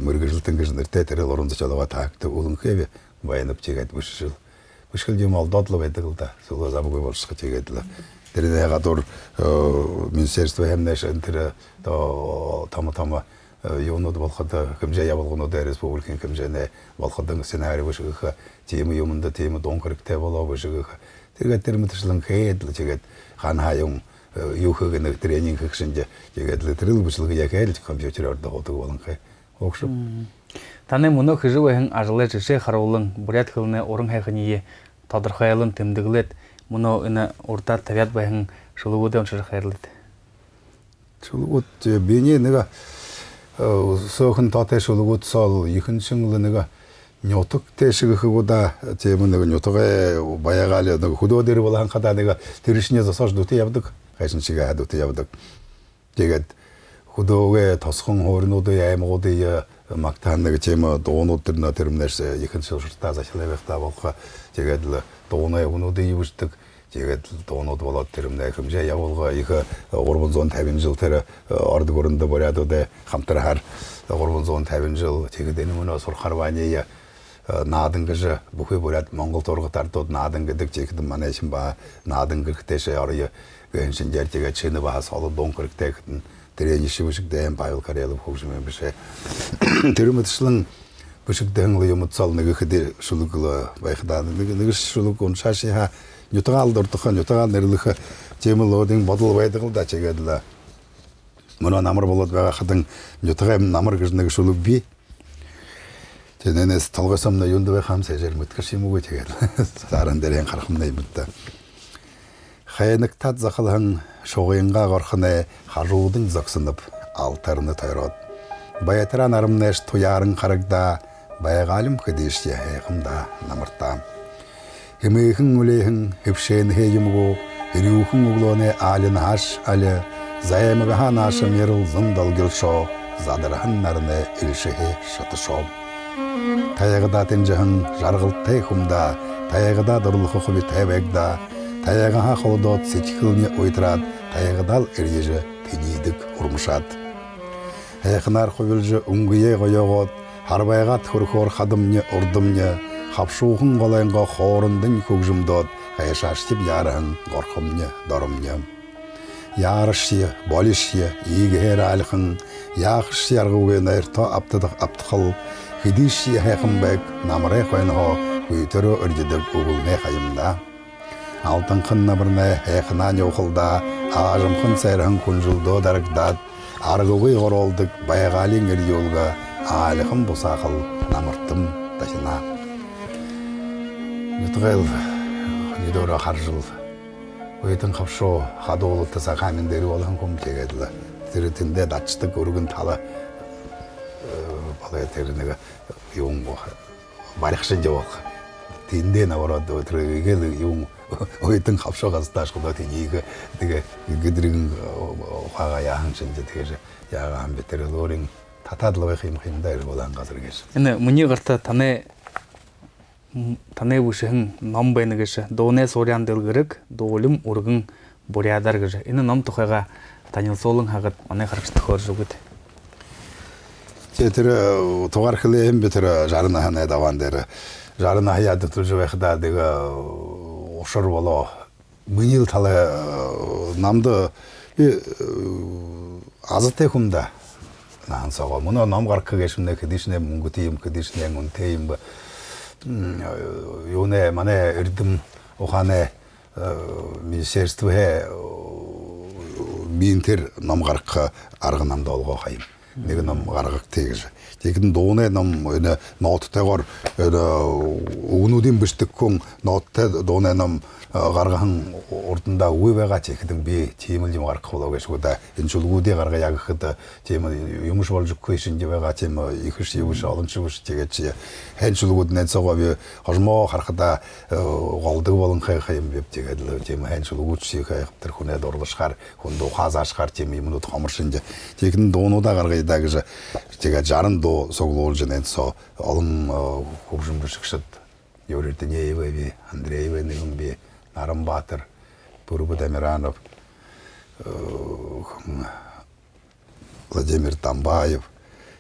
мұрғы жылтың кіжіндір тәтіріл орынды шалайға тағықты олың көбе байынып чегет бүш жыл. Бүш кіл дем алдатлы бәйдіғылда. Солға забы көй болшықы чегетілі. Терене ғадыр министерство әмнәші інтірі тамы-тамы Йоноды балқыды, кімжай ябылғыноды республикин кімжайны балқыдың сценарий бішіғіға, темі емінді, темі доңқырықтай бола бішіғіға. Тергеттерімі түшілін қайетлі жегет, қанайың, юқығыны тренинг қықшынде, жегетлі тіріл бішілгі екәлі компьютер орды ғотығы болын қай. Оқшып. Таны мұны қыжы өйін ажылы жеше қарауылың, бұрят қылыны орын хайқыние, тадырқайылын тімдігілет, мұны үні орта табиат байын шылуыды оншыр қайырлыды. Шылуыд бейне неға соғын татай шылуыд сал екіншің ұлыныға нетік тешігі қығыда темінігі нетігі баяғалы худо дері болған қададыға терішіне засаш дұты ябдық, қайшыншыға дұты ябдық. Дегет худоға тасқын орынуды әйміғыды мақтанығы темі доғын отырына терімнәші екінші жұртта зашылай бәқта болға дегетлі доғынай ұнуды ебіштік. Жегет доғынуды болады терімді әкімже яғылға екі ғорбын зон тәбін жыл тәрі арды көрінді борядыды қамтыр әр ғорбын зон тәбін жыл тегедені мұны сұрқарванея надыңғы жы бұқы боряд Моңғол торғы тартуды надыңғы дік жекідің манайшын ба надыңғы қытеші арыйы гөншін жәртеге чыны ба салы доң кірікті әкітін тереніші бүшік дәйін Павел Карелов құқшымен біше терімітішілің бүшік дәңілі ұмытсал нүгі қыды шұлықылы байқыдады нүгі шұлық он шаши ха Нютағал дұртықы, нютағал нәрліқі теміл одің бодыл байдығылда чегеділі. Мұна намыр болады бәға қыдың нютағайым намыр кіжінегі шулық бей. Тененес талғасамна юнды бәй қамсай жер мүткі шиму көй чегеділі. Сарын дәрен қарқымдай мүтті. Қайынық тат зақылың шоғайынға қорқыны қажуудың зақсынып алтарыны тойрод. Баятыран арымнаш тоярың қарықда, баяғалым кедеште әйқымда намырта. Хемейхін өлейхін, хепшен хейімгі, үрюхін ұглоны алын аш алі, зайымығы хан ашым еріл зындал гілшо, задырхын нарыны үлшіхе шыты шоп. Таяғыда тенжіхін жарғылттай құмда, таяғыда дұрлықы құбі тәбәгда, таяғыға қолдот сетікіліне ойтрад, таяғыдал әрежі тенейдік ұрмышад. Әйқынар құбілжі үңгіе ғойоғот, харбайға түрхор қадымне ұрдымне, Қапшуғын қолайынға қорындың көкжімдод, қайшаштып ярығын ғорқымне, дорымне. Ярышшы, болышшы, егі әрі әліқін, яхш яргуге найрто аптыхал хидиши хайхымбек намрай хойнхо үйтөрө өржөдөк угулне хайымда. Алтын қынна бірне хайхынан yoqылда, ажымқын сайрын күнжілдо даргдад, аргугы горолдык байгалин жолга, алихым бусақыл намыртым ташына. Нутгыл недора харжыл. Өйтін қапшо хадолы таса камендері олған көм тегеділі. Тірітінде датчытык өргін талы балай терінегі еуң барықшын жауық. Тінде наварады өтірігелі еуң өйтін қапшо қазыташқыда тенегі гідрігін қаға яғын шынжы тегежі яған бетері лорин татадылы қиым-қиымда болған қазір кеш. Эне мұне ғырта тане вышын ном бәнігіші, доне сорян дылгырык, доолым ургын борядар гыжы. Эне ном тұқайға танил солың хағыт, аны қарқышты қор жүгіт. Жетірі туғар қылайым бетірі жарына ханай давандері. Жарына хаяды тұлжы вәқіда дегі ошыр болу. Мұнил талы намды азыт екімді. Мұны ном қарқы кешімде кедішіне мұңгытейім, кедішіне мұнтейім бі. 요네 만에 эрдэм ухааны министерстве минтер ном гарах арга намда олгоо хайм нэг ном гаргах тэгж тэгэн дууны ном энэ ноттойгоор өгнүүдийн биштгэн ноттой дууны ном гаргахан урданда үгүй байгаа ч ихэдэн би тийм л юм гаргах болоо гэж удаа энэ чулгуудыг гаргаа ягахад тийм юмш болж өгөхгүй шинж байгаа тийм их ш юмш олонч тэгээд хэн чулгууд нэцэгаа би хормоо харахада голдог болон хайм бив тэгээд л тийм хэн чулгууд шиг хайхтар хүнэд орлошхаар хүн дуухаасаашхаар тийм юмнууд хомор шинж тэгэн дуунуудаа гаргая гэж тэгээд 60 дуу соглуулж нэцо олон хөвшин бишгшд Юрий Андрей Венегумби Нарамбатер, Пурубу Дамиранов, Владимир Тамбаев,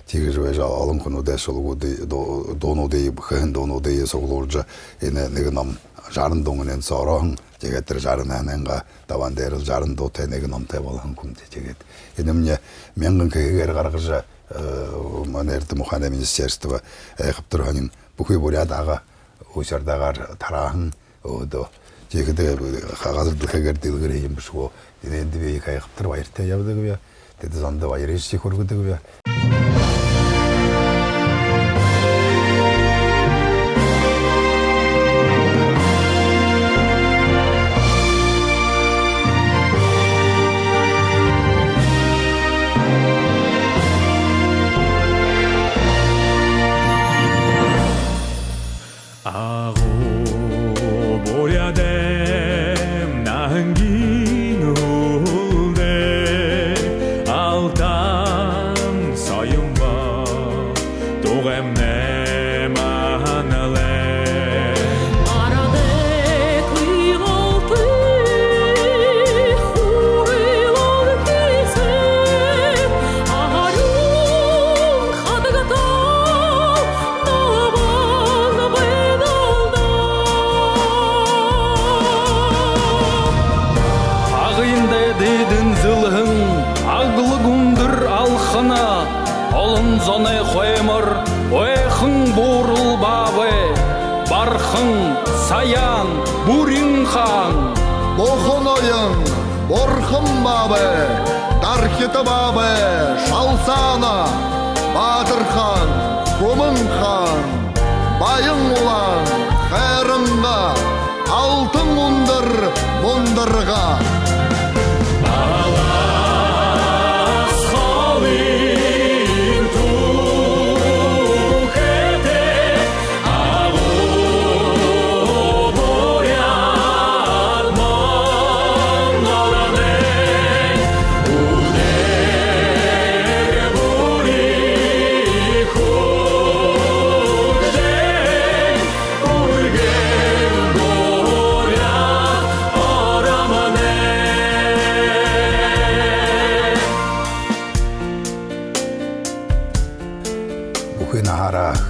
Тигржевич Алынкунуде Шолгуды, Донуды, Хэн Донуды, Соглурджа, и Негнам Жарын Донгнен Сорон, Тигетер Жарнаненга, Давандер Жарын Доте Негнам Тевалхан Кумти Тигет. И мне Менган Кегер Гаргажа, Манерт Мухане Министерства, Эхаптерханин, Бухи Бурядага, Усардагар Тарахан, Одо. Жигдэ хагасд дэлхэгэр дэлгэр юм бишгөө энэ би хайхтар баяртай явдаг бия тэд зонд баяр иш хөргөдөг бия Саян, Буринхан, Бохоноян, Борхамбабе, Тархитабабе, Шалсана, Батырхан, Комынхан, Байыңулан, Хайрынға, Алтын мұндырға.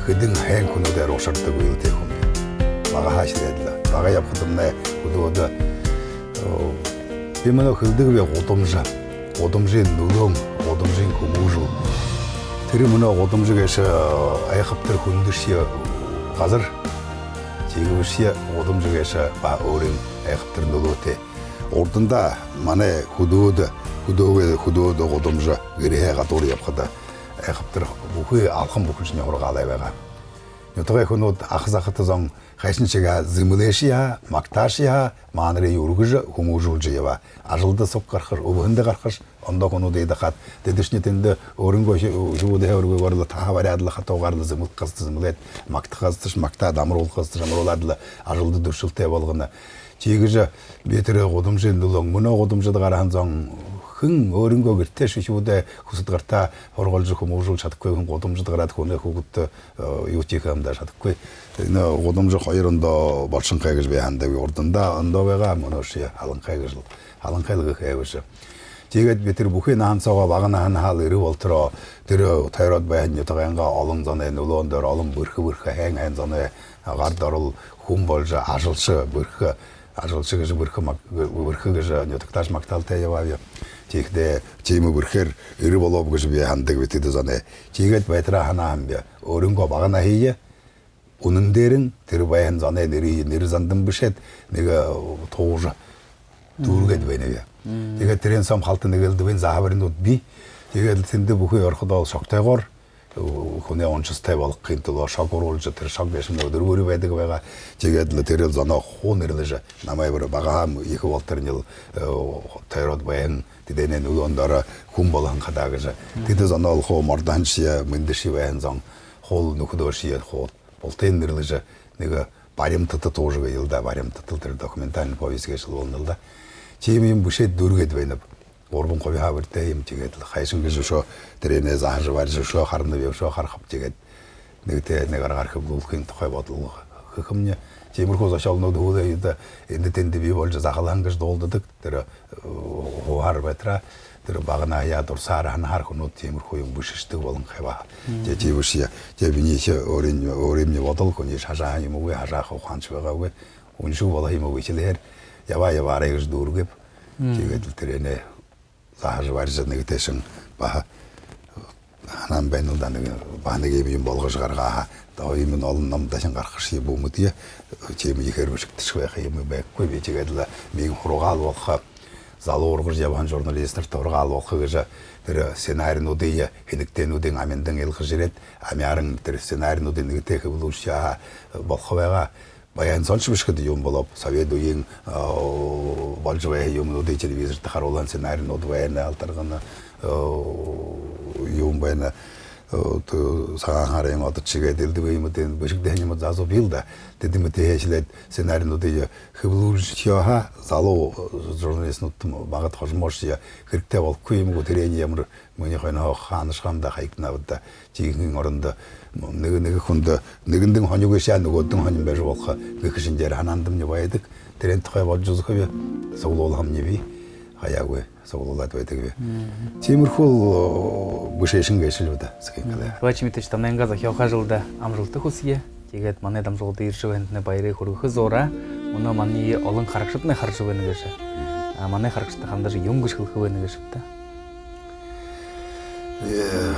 Хыдың хэн күнүүдээр ошырдаг үйілтей хүмбе. Бага хашыдадыла. Бага япқыдымнай күдуоды. Бимені хылдығы бе ғудымжы. Ғудымжы нүлің, годомжийн хүмүүжүү тэр мөнө годомжигээс айхавтар хүндэршээ газар чигэвшээ годомжигээс ба өөрийн айхавтар нөлөөтэй урданда манай хөдөөд годомж гэрээ гадуур явхад айхавтар бүхий алхан бүхэлжний хургаалай байгаа. Ятгай хөнүүд ах захад зон хайшин чига зэмлэшия макташия манрын үргэж хүмүүжүүлж ява. Ажилда сук гарахар өвөндө гарахар ондоо хөнүүд идахад дэдэшний тэнд өөрөнгөө шүүдэ хөргөө горло таавараад хатуугаар зэмлэх гас зэмлээд мактахаас мактаад амруулахаас амруулаад ажилда дөшөлтэй болгоно. Чигэж би тэр годомжийн дулон мөнө годомжид гарахан зон хэн өөрөнгөө гэртээ шишүүдэ хүсэд гартаа хорголж хүмүүжүүлж чадахгүй хүн годомжид гараад хүнээ хүүхэд юу чих хамдаа чадахгүй энэ годомж хоёрондоо болшинхай гэж би хандаг урдандаа ондоо байгаа мөнөш халанхай гэж халанхайлгах хэвэж тэгээд би тэр бүхий наанцаага багна хаал ирэв болтроо тэр тайрод байна ятаганга олон зоны нөлөөн дээр олон бүрх хайн зоны гард орол хүн болж ажилч бүрх ажилч гэж бүрх гэж ятагташ макталтай яваа Тэгдэ чимээ бүрхээр эр болов гэж би хандаг битэд зане. Чигээд байтра ханаа хамбя. Өөрөнгөө багана хийе. Үнэн дээрэн тэр баян зане нэр зандан бишэд нэг тууж дүүргээд байна. Тэгээд тэрэн сом халт нэгэлдвэн зааварнууд би. Тэгээд тэндэ бүхий ороход бол шоктойгоор хүний онцтой болохын тулд шок оруулж тэр шок дэшмээ дөрвөр байдаг байгаа. Тэгээд л тэр зоноо хуу нэрлэж намайг бага их волтернил тайрод баян тэдэнэ нүлөндөрө хүн болгон хадаа гэж. Тэдэ зоноо хуу морданч мэндши баян зон хол нөхдөши хуу болтын нэрлэж нэг баримтад туужга елда баримтад тэр документальный повесть гэж болнолда. Чим юм бүшэд дөргээд байна. Урбан говь хавартай юм тэгээд хайшин гэж шоо тэрэнэ зааж варж шоо харна бив шоо харах тэгээд нэг аргаар хөвгөлхийн тухай бодол хэмнэ тиймэрхүү зашаалнууд хөөд энд тэнд би болж захалан гэж дуулдаг тэр хоор байтра тэр багна яа дурсаар ханаар хүмүүс тиймэрхүү юм бүшшдэг болон хава тэгээд тийвшия тэгээд биний өөрийн бодол хүний шашаа юм уу хашаах ухаанч байгаагүй үншиг болох юм уу гэхлээр яваа гэж дүүргэв тэгээд тэрэнэ зааж варж нэг дэшин ба ханан бэнүүд нэг баныг юм болгож гаргаа тоо юм олон ном дашин гарах шиг бүмэдээ чим ихэр бишгдэж байх юм байхгүй би тэгээд л миг хургаал болох залуургаж явсан журналистэр тургаал болох гэж тэр сценаринуудын хэнэгтээнүүдийн амяндан ялгаж ирээд амяран тэр сценаринуудын нэгтэй хөвлөшөө болох байгаа баян сонч бишгэд юм болов совет үеийн болж байгаа юмнуудыг телевизэрт харуулсан сценаринууд байна алдаргана юм байна саахарын одоо чигээд элдэг юмудын бишгдэх юм заасуу билда тэдэмтэй хэшлээд сценаринуудыг хөвлөшөө залуу журналистнууд багт хожмош хэрэгтэй болохгүй юм уу тэрний ямар миний хойно хааншхамда хайгнавда жихэн оронд нэг хүнд нэгэндэн хоньгоошаа нөгөөдөн хонь байж болох гэх шинжээр ханаандамны байдаг тэрэн тухай болж үзэхээ суулуул хамны би хаяагүй суулуулад байдаг би тиймэрхүү бүшэшин гэшэлүүд скингалаа Бач мэдээж тамнанга захиохаа жилда амжилттай хүсье. Тэгээд манай дамжуулд ирж байгаанд баярыг хүргэх зураа өнөө манай олон харагчдны харж байна гэж. Манай харагчтай хандаж юм гэж хэлэх байна гэж та.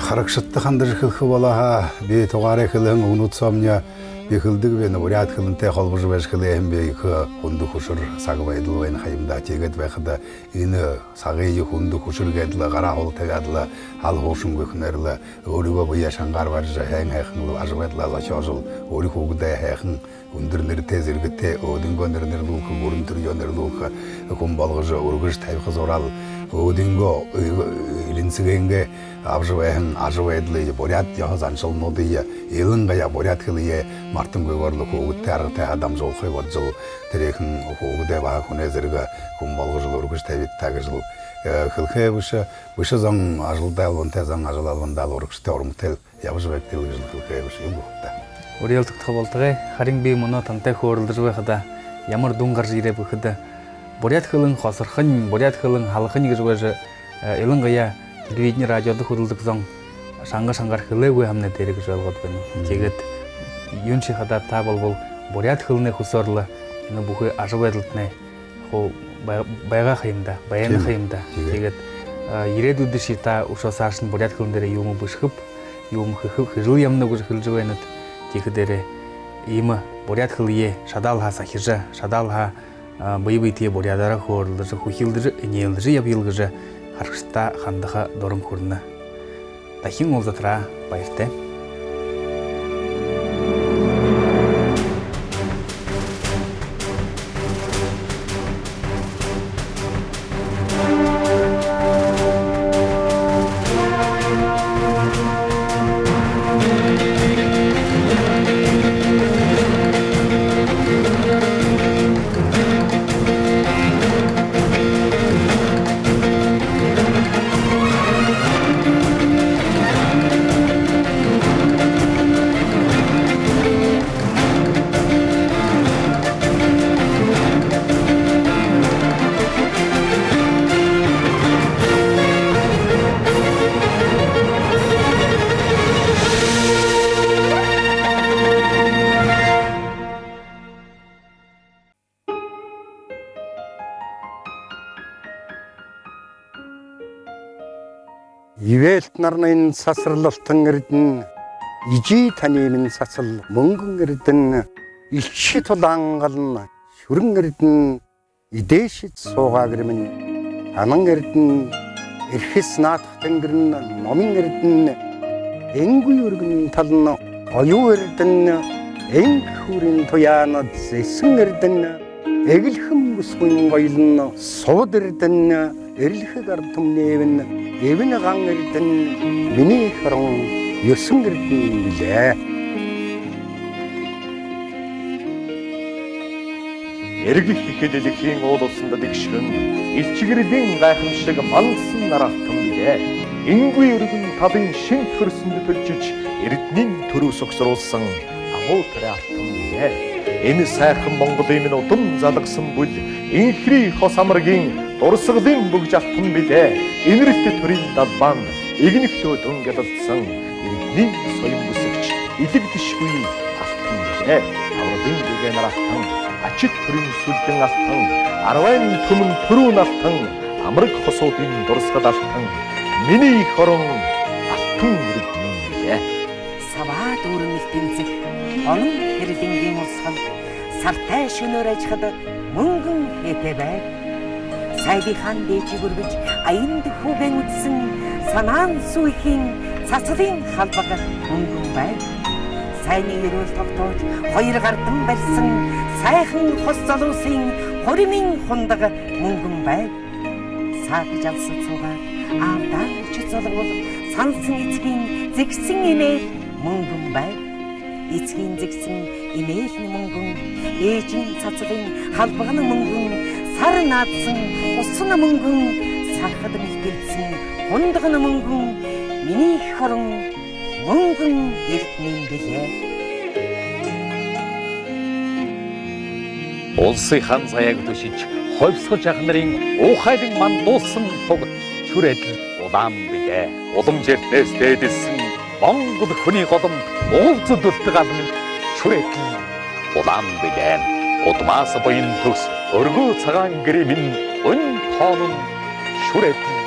харагшатты хандар хэлэх болоо би тугаараа хэлэн өнөд сомня би хэлдэг вэ нүряд хэлэнтэй холбож байж хэлэм би их хүнд хөшөр саг байдал байна хаимда тэгээд байхад энэ сагын хүнд хөшөргээд л гараа хол тэгээд л хал хуушин гөхнэрл өөрийгөө буяа шангаар барж хайн хайхан ажвайдлаа лашожл өөрийнхөө үгдээ хайхан өндөр нэртэй зэрэгтэй өөдөнгөө нэрнэрлүүх өрөндөр ёнэрлүүх хүн болгож өргөж тавих зурал өөдөнгөө илэнцгэнгэ авжвайхан ажвайдлаа буряд яхаз аншилнуудыг элэнгая буряд хэлие мартангойгорлох үгдээ аргатай адамжуулахыг бодзол тэрхэн үгдээ баа хүнээ зэрэг хүн болгож өргөж тавих тагж хэлхээ биш зан ажилдаа вонтой зан ажлалвандаа урагштай урамтай явж байдаг гэж хэлхээ биш юм байна. Уриалдах болдгоо харин би мөнөө тантай хөөрөлдөж байхада ямар дүн гарч ирээ бүхэд буряд хөлн хосорхон буряд хөлн халахын гэж байж элэнгая телевизний радиод хөрөлдөг зон шангаар хэлээгүй хамнаа дээр гэж ойлгоод байна. Тэгээд юун чи хадаа та болвол буряд хөлний хөсөрлө энэ бүхий ажил байдалд нэ хоо байгаа хаимда баян хаимда тэгээд ирээдүйд шита ушаасааш нь бурят хөрөн дээр юм бушхып юм хөхөв хөрөл ямнаг гэж хэлж байнад тийхдэрэ ийм бурят хөлие шадаалха сахижа шадаалха быйбытие бурядара хорлж хухилдж нелж явилгж хархста хандаха дором хурна дахин олзатра баяртай. Ивэлт нарны сасралтан эрдэн ижи танийн сасал мөнгөн эрдэн илчи тулаангалн шүрэн эрдэн идээшит суугаа гэрмэн анан эрдэн эрхэс наатхтан гэрн номын эрдэн энгүй өргөн талн оюу эрдэн энг хүрэн туяанад зэсэн эрдэн эгэлхэн бүсгүн гойлн сууд эрдэн эрлэхэд ардам нээвэн эвэн ган эрдэн миний хорон ёсон эрдэн билээ. Эргэх ихэдэлхийн уул усанд дэгшгэн илчгэрлийн гайхамшиг мангасан нараалтан билээ. Энгүй өргөн талын шин хөрсөнд төлжиж эрдэнийн төрөөс огсруулсан агуу тариалтан билээ. Энэ сайхан Монголын минь удам залгсан бүл инхри хос амаргийн дурсгалын бүгж алтан билээ. Энэрэлт төрийн далбаан игнэхтөө дөнгөлдсөн эрдэнийн соён бүсэгч илэгдэшгүй алтан билээ. Авралын дээгэн алтан ачид төрийн сүлдэн алтан арвайн төмөн төрүүн алтан амраг хосуудын дурсгал алтан миний хорон алтан эрдэнэ билээ. Саваад өрнөл тэнцэх онон хэрлэнгийн усгал сартай шөнөөр ажихад мөнгөн хэпэ бай. Сайдыхан дээчиг өргөж аянд хүүгэн үдсэн санаан сүйхийн цацлын халбаг мөнгөн бай. Сайны ерөөл тогтоож хоёр гардан барьсан сайхан хос залуусын хоримын хундаг мөнгөн бай. Сааж алсан цугаар аавдаа ч золгол сансан эцгийн зэгсэн имэйл мөнгөн бай. Эцгийн зэгсэн имэйл мөнгөн ээжийн цацлын халбаг мөнгөн сар наадсан усан мөнгөн сархад мэлгэлсэн хундаг мөнгөн миний хорон мөнгөн эрдэнэ билээ. Улсын хан заяаг төшиж ховсгож ах нарын уухайлан мандуулсан туг чүрэдэл улаан билээ. Уламжэртнээс дээдэлсэн Монгол хүний голом уулзад үлдэг алмын чүрэдэл улаан билээ. Удмаас буян төгс өргөө цагаан гэрэмэн өн тоонон шүрэдэл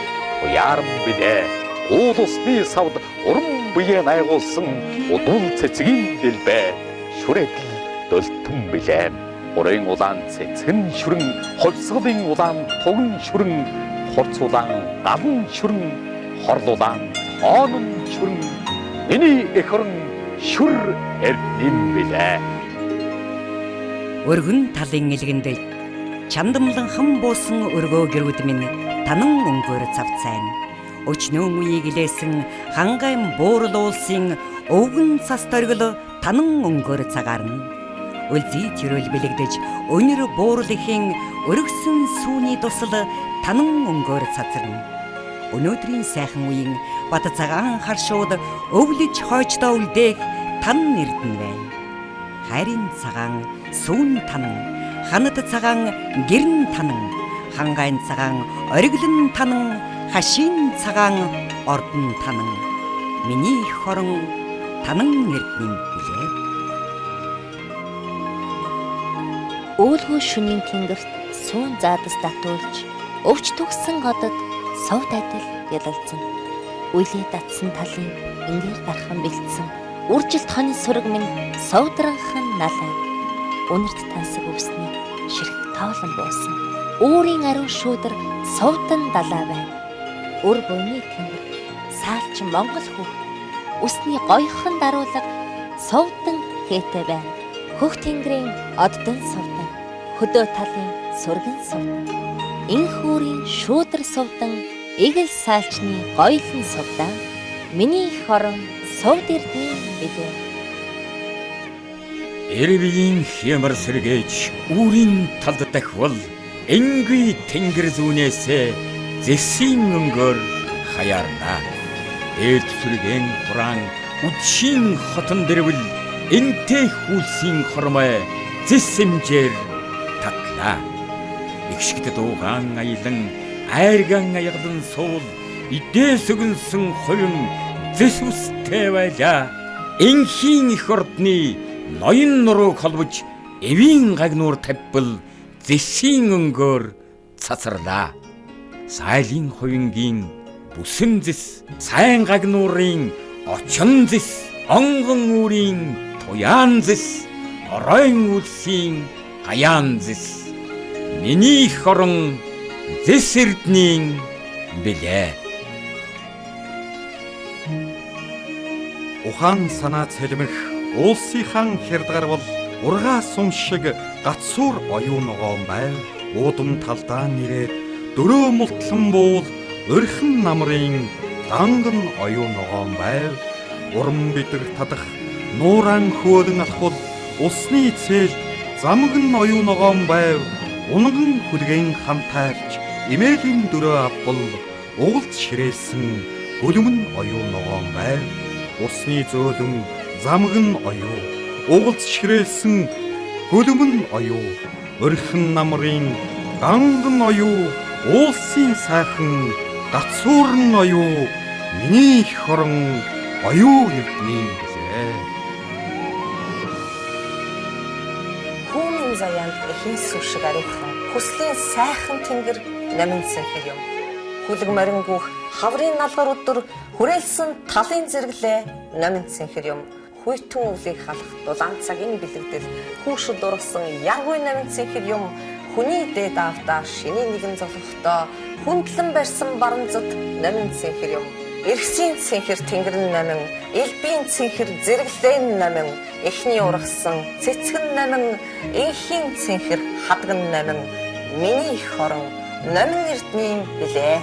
уяаран билээ. Уул усны савд уран буян айгуулсан удуул цэцгийн дэлбэ шүрэдэл дөлтөн билээ. Урын улаан цэцгэн шүрэн ховсгалын улаан туган шүрэн хурц улаан галан шүрэн хорл улаан тоонон шүрэн миний эх орон шүр эрдэнэ билээ. Өргөн талын илгэнд чандамлан хам буусан өргөө гэрүүд минь танан өнгөөр цавцайн. Өчнөө үеийг илээсэн хангайм буурал уулсын өвгөн цас дөргөл танан өнгөөр цагаарна. Үлзий төрөл бэлэгдэж өнөр буурал ихийн өргсөн сүүний тусал танан өнгөөр цацарна. Өнөөдрийн сайхан үеийн бат цагаан харшууд өвлөж хойчдоо үлдээх тан эрдэнэ байна. Хайрын цагаан сүүн танан, ханад цагаан гэрн танан, хангайн цагаан ориглон танан, хашийн цагаан ордон танан. Миний хорон танан эрдэнэ билээ. Өөлгөө шөнийн тэнгэрт суун заадас татуулж, өвч төгсөн годод совд адил ялалзан үйлээ татсан талын ингээр дархан бэлдсэн үржилт хоны сүрэг минь совдранхан налай үнэрт тансаг өвсний ширх тоолон буусан өөрийн ариун шүүдэр совдан далаа байна өр буйны тэнгэр саалч Монгол хөх усны гойхон даруулга совдан хээтэй байна хөх тэнгэрийн оддон совдан хөдөө талын сүргэн совдан энх өөрийн шүүдэр совдан эгэл саалчны гоёлон совдан миний их орон совд эрдний билээ Эрвийн хямар сэргээж үүрийн талд дахвал энгүй тэнгэр зүүнээсээ зэсийн өнгөөр хаярна. Ээлд сүргэн хураан үдшийн хотон дэрвэл энтэй хүлсийн хормой зэсэмжээр татлаа. Игшигт дуугаан аялан айрган аяглан суул идээс өгнсөн хувин зэсвстэй байлаа. Энхийн их ордны ноён нурууг холбож эвийн гагнуур тавьбал зэсийн өнгөөр цацарлаа. Сайлын хувингийн бүсэн зэс, сайн гагнуурын очин зэс, онгон үүрийн туяан зэс, оройн үлсийн гаяан зэс. Миний их орон зэс эрдний билээ. Ухаан санаа цэлмэх уулсынхан хэрдгарвал ургаа сум шиг гацсуур оюун ногоон байв. Уудам талдаа нэрээд дөрөө мултлан буул өрхөн намрын данган оюун ногоон байв. Урам бидэр тадах нууран хөөлөн алхвал усны цээл замган оюун ногоон байв. Унган хүлгэн хантайлж имээлийн дөрөө авбал угалд ширээсэн гөлөмн оюун ногоон байв. Усны зөөлөн замган оюу угалд ширээсэн гөлөмн оюу өрхөн намрын данган оюу уулсын сайхан гацуурн оюу миний их орон оюу эрдний билээ. Хүүмэн заяанд эхийн сүшиг ариухан хүслийн сайхан тэнгэр наминсан хэр юм. Хүлэг морингүйх хаврын налгар өдөр хүрээлсэн талын зэрэглээ наминсан хэр юм. Хүйтэн үлийг халах дулаан цагийн бэлэгдэл хүүшд ургасан янгүй наминсан хэр юм. Хүний дээд автаа шиний нэгэн золгохдоо хүндлэн барьсан баранзад наминсан хэр юм. Эргсийн цэнхэр тэнгэрэн намин, элбийн цэнхэр зэрэглэн намин, эхний ургасан цэцгэн намин, энхийн цэнхэр хадган намин, миний их орон намин эрдний билээ.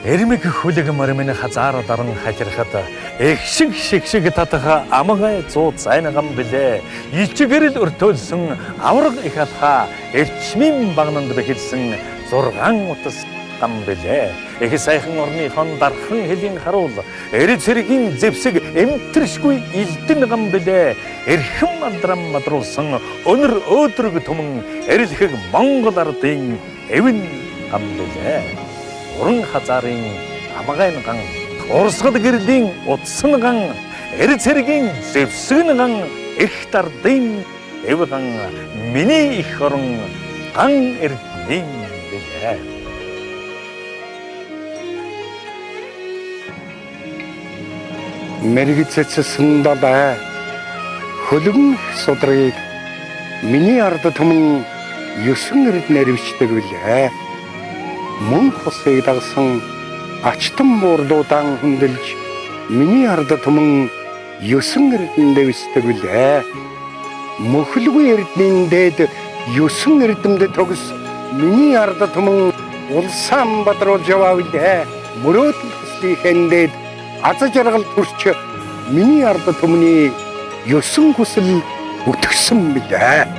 Эрмэг хүлэг мөрмөн хазаар даран хажирхад эгшиг татах амгай зуу зайнаган билээ. Ичгэрэл өртөөлсөн авраг их алхаа эрчмийн багнанд бэхэлсэн 6 утас гам билээ. Их сайхан орныхон дархан хэлийн харуул эрд цэргийн зэвсэг эмтэршгүй илдэн гам билээ. Эрхэм алдрам мадруулсан өнөр өөдрөг түмэн эрэлхэг Монгол ардын эвэн гам билээ. Уран хазарын амгайн ган урсгал гэрлийн утсан ган эрд цэргийн зэвсэг ган их дардын эв ган миний их орон ган эрдний билээ. Мэрэгцэцсэн далай хөлгөн судрыг миний ард түмэн 9 эрд нэрвчдэг билээ. Мөн хосыг дагсан ачтан буурдуудан хөндлөж миний ард түмэн 9 эрдэн дэвсдэг билээ. Мөхөлгүй эрдний дээд 9 эрдэмд тогс миний ард түмэн улсаан бадруулж яваа билээ. Мөрөөдөл хөслийг хэндэд аз жаргал төрч миний ард түмний 9 хүсэл өтгсөн билээ.